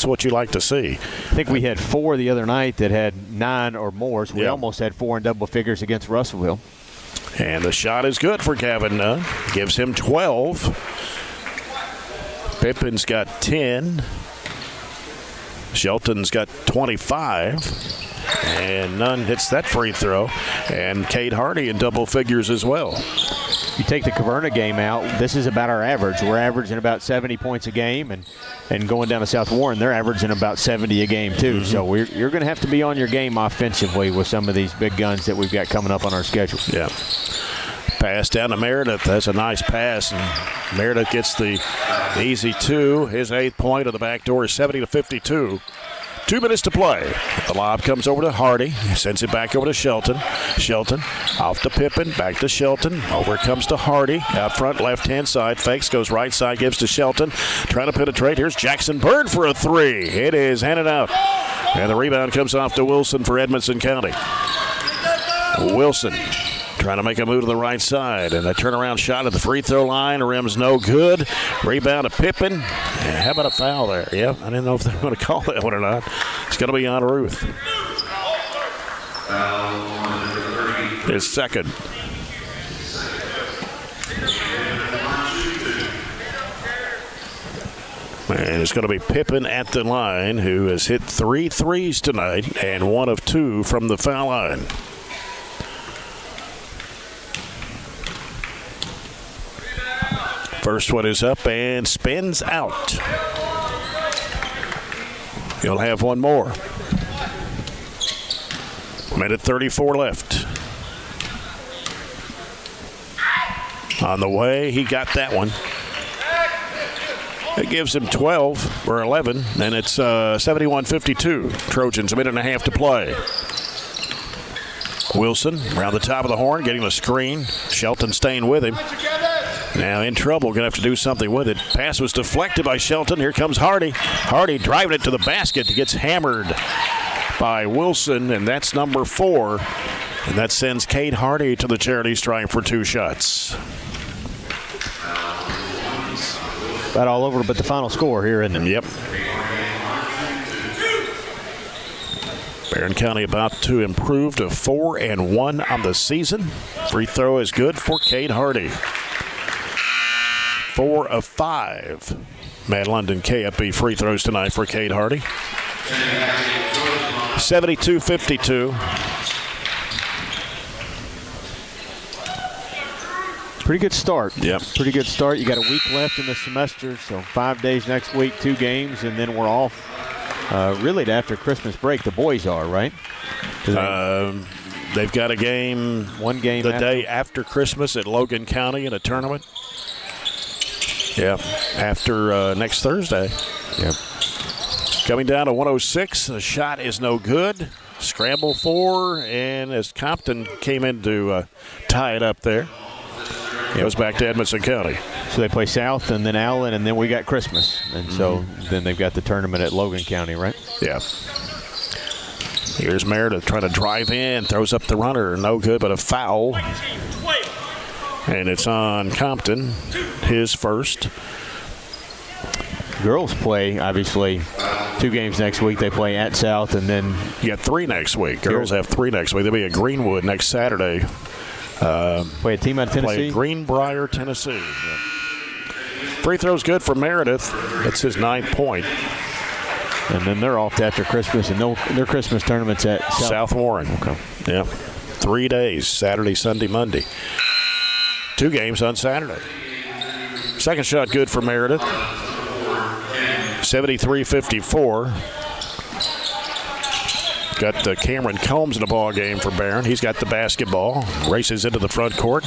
what you like to see. I think we had 4 the other night that had 9 or more. So we almost had 4 in double figures against Russellville. And the shot is good for Gavin Nunn. Gives him 12. Pippin's got 10. Shelton's got 25. And Nunn hits that free throw. And Cade Hardy in double figures as well. You take the Caverna game out, this is about our average. We're averaging about 70 points a game. And going down to South Warren, they're averaging about 70 a game too. So you're going to have to be on your game offensively with some of these big guns that we've got coming up on our schedule. Yeah. Pass down to Meredith. That's a nice pass. And Meredith gets the easy 2. His 8th point of the back door is 70-52. 2 minutes to play. The lob comes over to Hardy. He sends it back over to Shelton. Shelton off to Pippin. Back to Shelton. Over it comes to Hardy. Out front, left-hand side. Fakes, goes right side, gives to Shelton. Trying to penetrate. Here's Jackson Bird for a 3. It is handed out. And the rebound comes off to Wilson for Edmonson County. Wilson trying to make a move to the right side. And a turnaround shot at the free throw line. Rim's no good. Rebound to Pippin. And how about a foul there? Yep, I didn't know if they were going to call that one or not. It's going to be on Ruth. His second. And it's going to be Pippin at the line, who has hit 3 threes tonight and 1 of 2 from the foul line. First one is up and spins out. He'll have one more. Minute 34 left. On the way, he got that one. It gives him 12 or 11, and it's 71-52. Trojans, a minute and a half to play. Wilson around the top of the horn, getting the screen. Shelton staying with him. Now in trouble, going to have to do something with it. Pass was deflected by Shelton. Here comes Hardy. Hardy driving it to the basket. Gets hammered by Wilson, and that's number 4. And that sends Kate Hardy to the charity stripe for 2 shots. About all over but the final score here, isn't it? Yep. Barren County about to improve to 4-1 on the season. Free throw is good for Kate Hardy. 4 of 5. Mad London KFB free throws tonight for Kate Hardy. 72-52. Pretty good start. Yep. Pretty good start. You got a week left in the semester, so 5 days next week, 2 games, and then we're off. Really to after Christmas break, the boys are, right? They've got a game. One game the day after Christmas at Logan County in a tournament. Yeah, after next Thursday. Yep. Coming down to 106. The shot is no good. Scramble 4, and as Compton came in to tie it up there, it goes back to Edmonson County. So they play South and then Allen, and then we got Christmas. And so then they've got the tournament at Logan County, right? Yeah. Here's Meredith trying to drive in, throws up the runner. No good, but a foul. And it's on Compton, his first. Girls play, obviously, 2 games next week. They play at South, and then you got 3 next week. Girls have 3 next week. They'll be at Greenwood next Saturday. Play a team out of Tennessee? Play Greenbrier, Tennessee. Yeah. Free throw's good for Meredith. That's his 9th point. And then they're off after Christmas, and their Christmas tournament's at South Warren. Okay. Yeah. 3 days, Saturday, Sunday, Monday. 2 games on Saturday. Second shot good for Meredith. 73-54. Got Cameron Combs in the ball game for Barren. He's got the basketball. Races into the front court.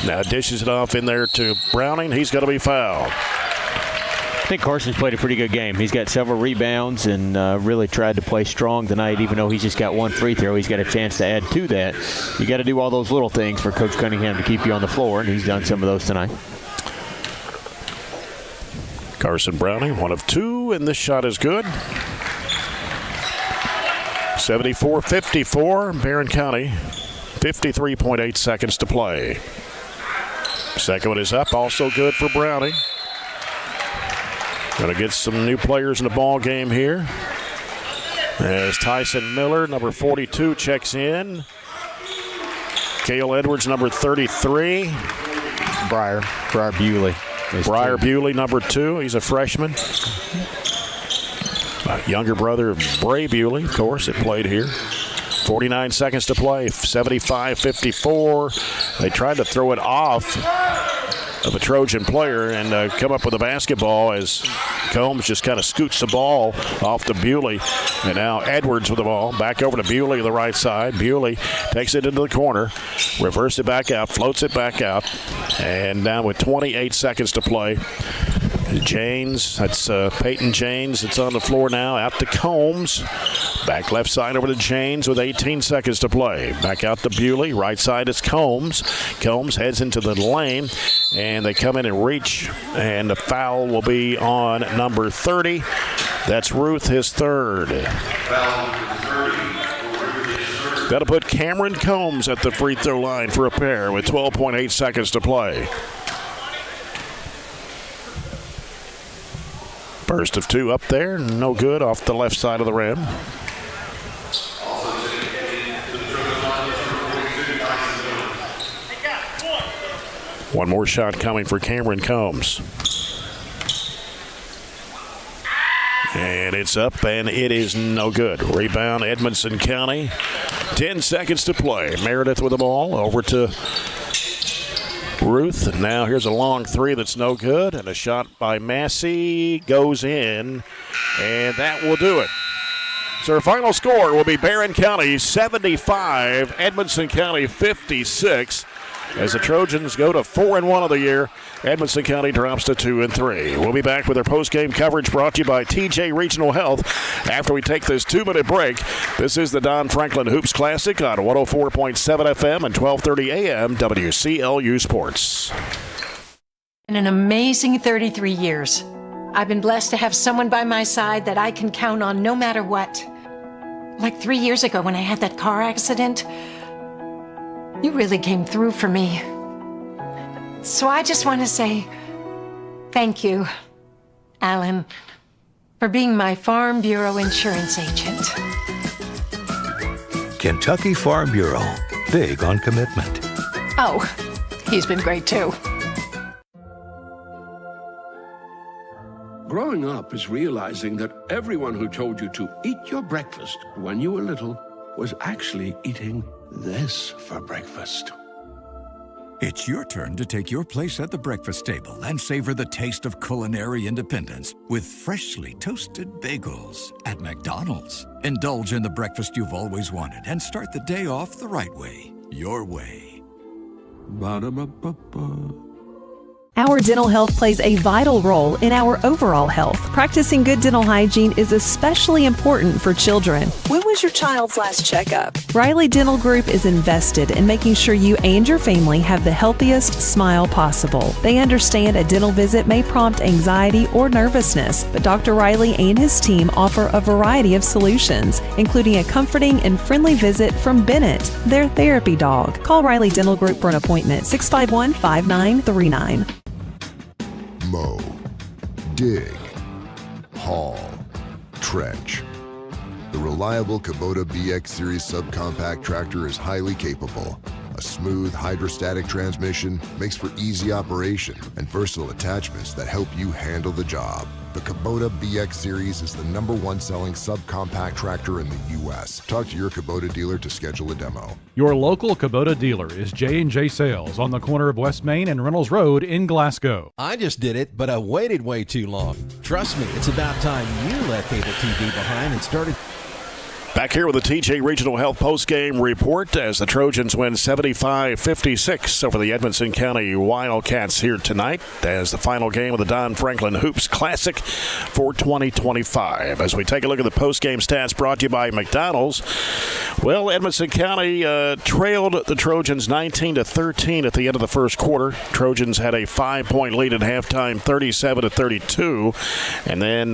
Now dishes it off in there to Browning. He's going to be fouled. I think Carson's played a pretty good game. He's got several rebounds and really tried to play strong tonight, even though he's just got 1 free throw. He's got a chance to add to that. You got to do all those little things for Coach Cunningham to keep you on the floor, and he's done some of those tonight. Carson Browning, 1 of 2, and this shot is good. 74-54, Barren County, 53.8 seconds to play. Second one is up, also good for Browning. Going to get some new players in the ball game here. As Tyson Miller, number 42, checks in. Cale Edwards, number 33. Briar Bewley. Briar Bewley, number 2. He's a freshman. Younger brother of Bray Bewley, of course, that played here. 49 seconds to play, 75-54. They tried to throw it off of a Trojan player and come up with a basketball as Combs just kind of scoots the ball off to Bewley. And now Edwards with the ball. Back over to Bewley on the right side. Bewley takes it into the corner, reverses it back out, floats it back out. And now with 28 seconds to play, Janes, that's Peyton Janes. It's on the floor now. Out to Combs. Back left side over to Janes with 18 seconds to play. Back out to Bewley. Right side is Combs. Combs heads into the lane, and they come in and reach, and the foul will be on number 30. That's Ruth, his 3rd. That'll put Cameron Combs at the free throw line for a pair with 12.8 seconds to play. Burst of 2 up there, no good off the left side of the rim. One more shot coming for Cameron Combs. And it's up, and it is no good. Rebound, Edmonson County. 10 seconds to play. Meredith with the ball over to Ruth. And now here's a long 3 that's no good. And a shot by Massey goes in. And that will do it. So our final score will be Barren County 75, Edmonson County 56. As the Trojans go to 4-1 of the year, Edmonson County drops to 2-3. We'll be back with our post-game coverage brought to you by TJ Regional Health after we take this 2-minute break. This is the Don Franklin Hoops Classic on 104.7 FM and 1230 AM WCLU Sports. In an amazing 33 years, I've been blessed to have someone by my side that I can count on no matter what. Like 3 years ago when I had that car accident, you really came through for me. So I just want to say thank you, Alan, for being my Farm Bureau insurance agent. Kentucky Farm Bureau, big on commitment. Oh, he's been great too. Growing up is realizing that everyone who told you to eat your breakfast when you were little was actually eating this for breakfast. It's your turn to take your place at the breakfast table and savor the taste of culinary independence with freshly toasted bagels at McDonald's. Indulge in the breakfast you've always wanted and start the day off the right way, your way. Ba-da-ba-ba-ba. Our dental health plays a vital role in our overall health. Practicing good dental hygiene is especially important for children. When was your child's last checkup? Riley Dental Group is invested in making sure you and your family have the healthiest smile possible. They understand a dental visit may prompt anxiety or nervousness, but Dr. Riley and his team offer a variety of solutions, including a comforting and friendly visit from Bennett, their therapy dog. Call Riley Dental Group for an appointment, 651-5939. Mow, dig, haul, trench. The reliable Kubota BX Series subcompact tractor is highly capable. A smooth hydrostatic transmission makes for easy operation and versatile attachments that help you handle the job. The Kubota BX Series is the #1 selling subcompact tractor in the U.S. Talk to your Kubota dealer to schedule a demo. Your local Kubota dealer is J&J Sales on the corner of West Main and Reynolds Road in Glasgow. I just did it, but I waited way too long. Trust me, it's about time you left cable TV behind and started... Back here with the TJ Regional Health Postgame report as the Trojans win 75-56 over the Edmonson County Wildcats here tonight as the final game of the Don Franklin Hoops Classic for 2025. As we take a look at the postgame stats brought to you by McDonald's, well, Edmonson County trailed the Trojans 19-13 at the end of the first quarter. Trojans had a 5-point lead at halftime, 37-32, and then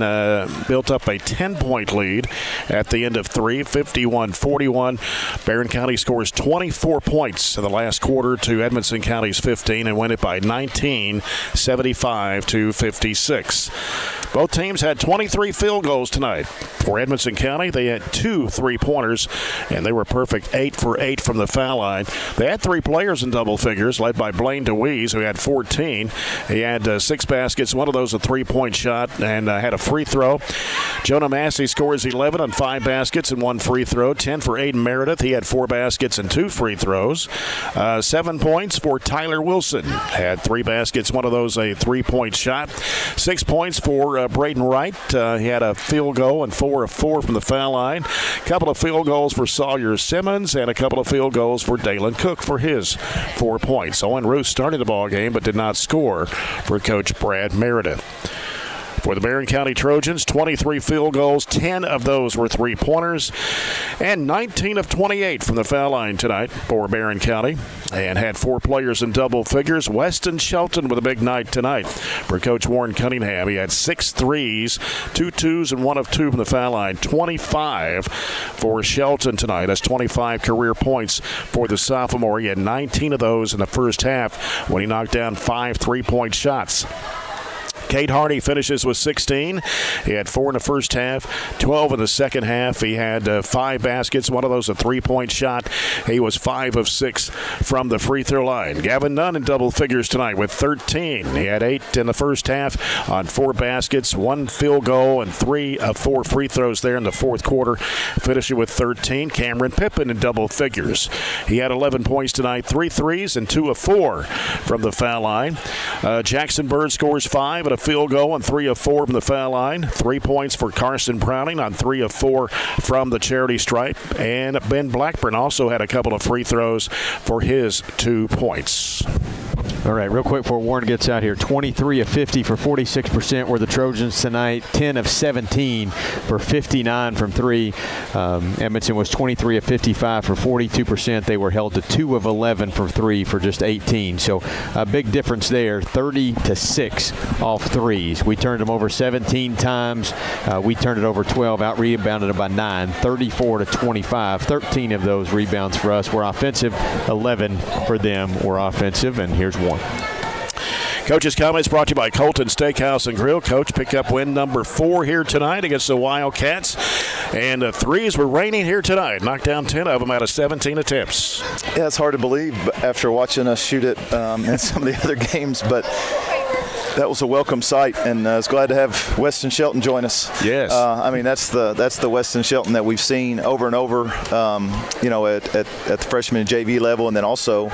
built up a 10-point lead at the end of 51-41. Barren County scores 24 points in the last quarter to Edmonson County's 15 and win it by 19, 75-56. Both teams had 23 field goals tonight. For Edmonson County, they had 2 3-pointers, and they were perfect 8 for 8 from the foul line. They had 3 players in double figures, led by Blaine DeWeese, who had 14. He had 6 baskets, one of those a 3-point shot, and had a free throw. Jonah Massey scores 11 on 5 baskets and 1 free throw. 10 for Aiden Meredith. He had 4 baskets and 2 free throws. 7 points for Tyler Wilson. Had 3 baskets, one of those a 3-point shot. 6 points for Braden Wright. He had a field goal and 4 of 4 from the foul line. A couple of field goals for Sawyer Simmons and a couple of field goals for Dalen Cook for his 4 points. Owen Roos started the ball game but did not score for Coach Brad Meredith. For the Barren County Trojans, 23 field goals, 10 of those were 3-pointers, and 19 of 28 from the foul line tonight for Barren County, and had 4 players in double figures. Weston Shelton with a big night tonight for Coach Warren Cunningham. He had 6 threes, 2 twos, and 1 of 2 from the foul line. 25 for Shelton tonight. That's 25 career points for the sophomore. He had 19 of those in the first half when he knocked down 5 3-point shots. Cade Hardy finishes with 16. He had 4 in the first half, 12 in the second half. He had 5 baskets, one of those a 3-point shot. He was 5 of 6 from the free throw line. Gavin Nunn in double figures tonight with 13. He had 8 in the first half on 4 baskets, 1 field goal, and 3 of 4 free throws there in the fourth quarter, finishing with 13. Cameron Pippin in double figures. He had 11 points tonight, 3 threes, and 2 of 4 from the foul line. Jackson Bird scores 5 and a field goal and 3 of 4 from the foul line. 3 points for Carson Browning on 3 of 4 from the charity stripe. And Ben Blackburn also had a couple of free throws for his 2 points. All right, real quick before Warren gets out here, 23 of 50 for 46% were the Trojans tonight, 10 of 17 for 59 from 3. Edmonton was 23 of 55 for 42%. They were held to 2 of 11 for 3 for just 18. So a big difference there, 30 to 6 off threes. We turned them over 17 times. We turned it over 12, out-rebounded it by 9, 34 to 25. 13 of those rebounds for us were offensive, 11 for them were offensive, and here's one. Coach's comments brought to you by Colton Steakhouse and Grill. Coach picked up win number 4 here tonight against the Wildcats. And the threes were raining here tonight. Knocked down 10 of them out of 17 attempts. Yeah, it's hard to believe after watching us shoot it in some of the other games, but that was a welcome sight, and I was glad to have Weston Shelton join us. Yes. I mean, that's the Weston Shelton that we've seen over and over, at the freshman and JV level, and then also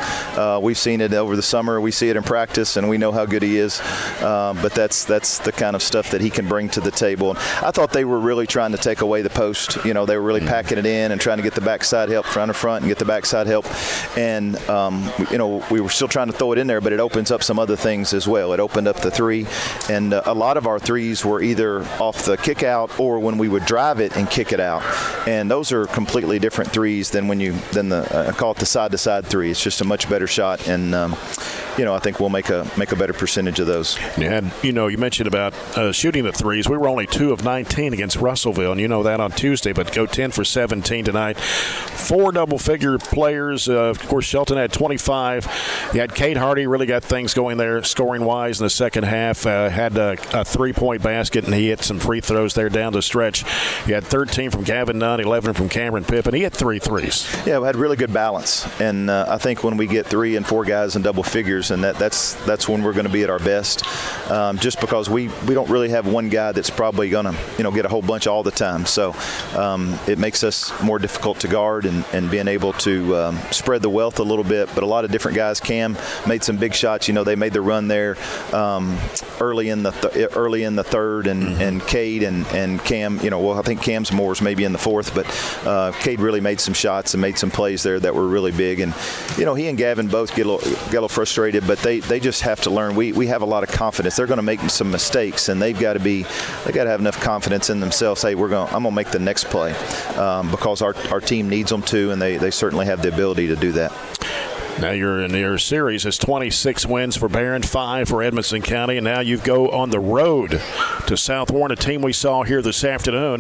we've seen it over the summer. We see it in practice, and we know how good he is. But that's the kind of stuff that he can bring to the table. And I thought they were really trying to take away the post. They were really packing it in and trying to get the backside help front to front and get the backside help. And we were still trying to throw it in there, but it opens up some other things as well. It opened up the three, and a lot of our threes were either off the kick out or when we would drive it and kick it out, and those are completely different threes than I call it the side to side three. It's just a much better shot, and I think we'll make a better percentage of those. And you mentioned about shooting the threes. We were only 2 of 19 against Russellville, and you know that on Tuesday, but go 10 for 17 tonight. 4 double-figure players. Of course, Shelton had 25. You had Kate Hardy really got things going there scoring-wise in the second half. Had a 3-point basket, and he hit some free throws there down the stretch. You had 13 from Gavin Nunn, 11 from Cameron Pippen. He had 3 threes. Yeah, we had really good balance, and I think when we get 3 and 4 guys in double figures, and that's when we're going to be at our best, just because we don't really have one guy that's probably going to get a whole bunch all the time. So it makes us more difficult to guard and being able to spread the wealth a little bit. But a lot of different guys. Cam made some big shots. They made the run there early in the third, and Cade and Cam. I think Cam's Moore's maybe in the fourth, but Cade really made some shots and made some plays there that were really big. And he and Gavin both get a little frustrated, but they just have to learn. We have a lot of confidence. They're going to make some mistakes, and they've got to have enough confidence in themselves. Hey, I'm going to make the next play because our team needs them to, and they certainly have the ability to do that. Now you're in your series. It's 26 wins for Barren, 5 for Edmonson County, and now you go on the road to South Warren, a team we saw here this afternoon,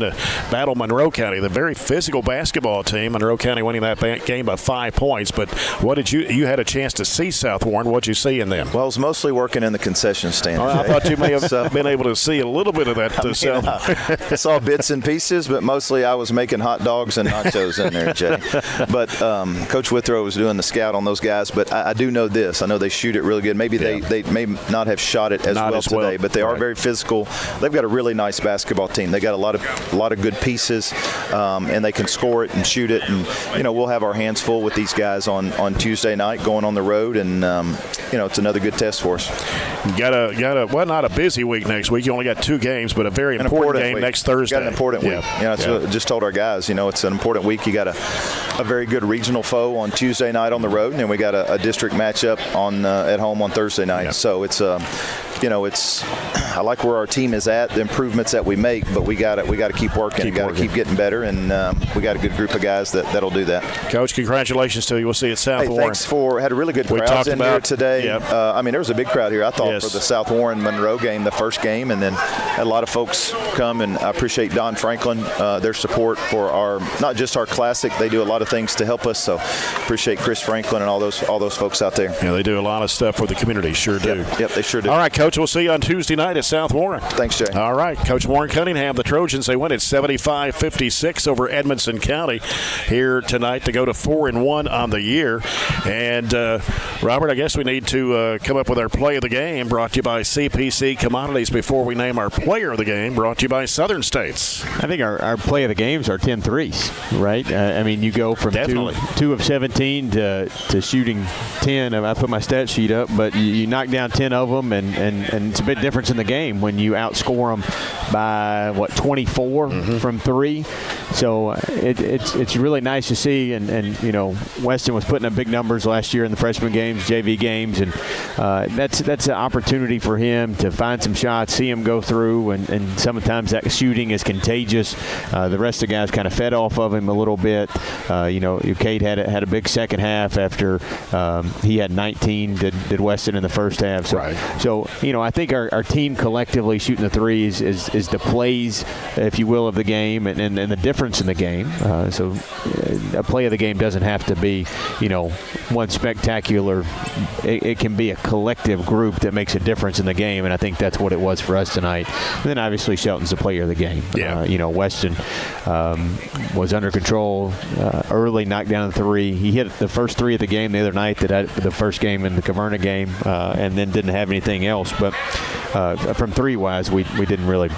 battle Monroe County, the very physical basketball team. Monroe County winning that game by 5 points. But what did you had a chance to see South Warren? What did you see in them? Well, I was mostly working in the concession stand. I thought you may have been able to see a little bit of that. I saw bits and pieces, but mostly I was making hot dogs and nachos in there, Jay. But Coach Withrow was doing the scout on those guys, but I do know this. I know they shoot it really good. Maybe they may not have shot it as well today, but they are very physical. They've got a really nice basketball team. They got a lot of good pieces, and they can score it and shoot it. And we'll have our hands full with these guys on Tuesday night going on the road, and it's another good test for us. Got a well, not a busy week next week. You only got 2 games, but a very important game next Thursday. Got an important week. Just told our guys, it's an important week. You got a very good regional foe on Tuesday night on the road, and then we got a district matchup at home on Thursday night. Yep. So it's I like where our team is at, the improvements that we make, but we got to keep working. We got to keep getting better, and we got a good group of guys that'll do that. Coach, congratulations to you. We'll see you at South Warren. Thanks had a really good crowd in here today. Yep. There was a big crowd here, I thought, for the South Warren Monroe game, the first game, and then had a lot of folks come, and I appreciate Don Franklin, their support for not just our classic. They do a lot of things to help us, so appreciate Chris Franklin and all those folks out there. Yeah, they do a lot of stuff for the community, sure do. Yep, they sure do. All right, Coach, we'll see you on Tuesday night at South Warren. Thanks, Jay. All right, Coach Warren Cunningham, the Trojans, they win at 75-56 over Edmonson County here tonight to go to 4-1 on the year. And, Robert, I guess we need to come up with our play of the game, brought to you by CPC Commodities before we name our player of the game, brought to you by Southern States. I think our play of the games are 10 threes, right? You go from 2 of 17 to shooting 10. I put my stat sheet up, but you knock down 10 of them, and and it's a bit difference in the game when you outscore them by 24 from 3. So it's really nice to see, and you know, Weston was putting up big numbers last year in the freshman games, JV games, and that's an opportunity for him to find some shots, see him go through, and sometimes that shooting is contagious. The rest of the guys kind of fed off of him a little bit. You know, Cade had a big second half after he had 19, did Weston in the first half. So you know, I think our team collectively shooting the threes is the plays, if you will, of the game, and the difference in the game. So a play of the game doesn't have to be, you know, one spectacular. It can be a collective group that makes a difference in the game, and I think that's what it was for us tonight. And then obviously Shelton's the player of the game. You know, Weston was under control early, knocked down the 3. He hit the first 3 of the game the other night, the first game in the Caverna game, and then didn't have anything else. But from 3-wise, we didn't really.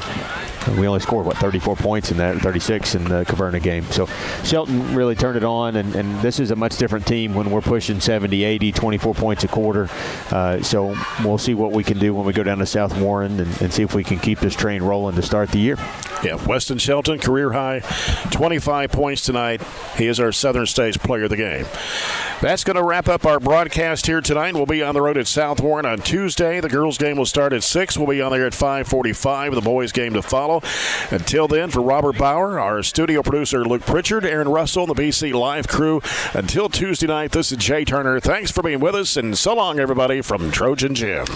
We only scored, 34 points in that, 36 in the Caverna game. So Shelton really turned it on, and this is a much different team when we're pushing 70, 80, 24 points a quarter. So we'll see what we can do when we go down to South Warren and see if we can keep this train rolling to start the year. Yeah, Weston Shelton, career high, 25 points tonight. He is our Southern States player of the game. That's going to wrap up our broadcast here tonight. We'll be on the road at South Warren on Tuesday. The girls' game will start at 6. We'll be on there at 5:45. The boys' game to follow. Until then, for Robert Bauer, our studio producer Luke Pritchard, Aaron Russell, and the BC Live crew. Until Tuesday night, this is Jay Turner. Thanks for being with us, and so long, everybody, from Trojan Gym.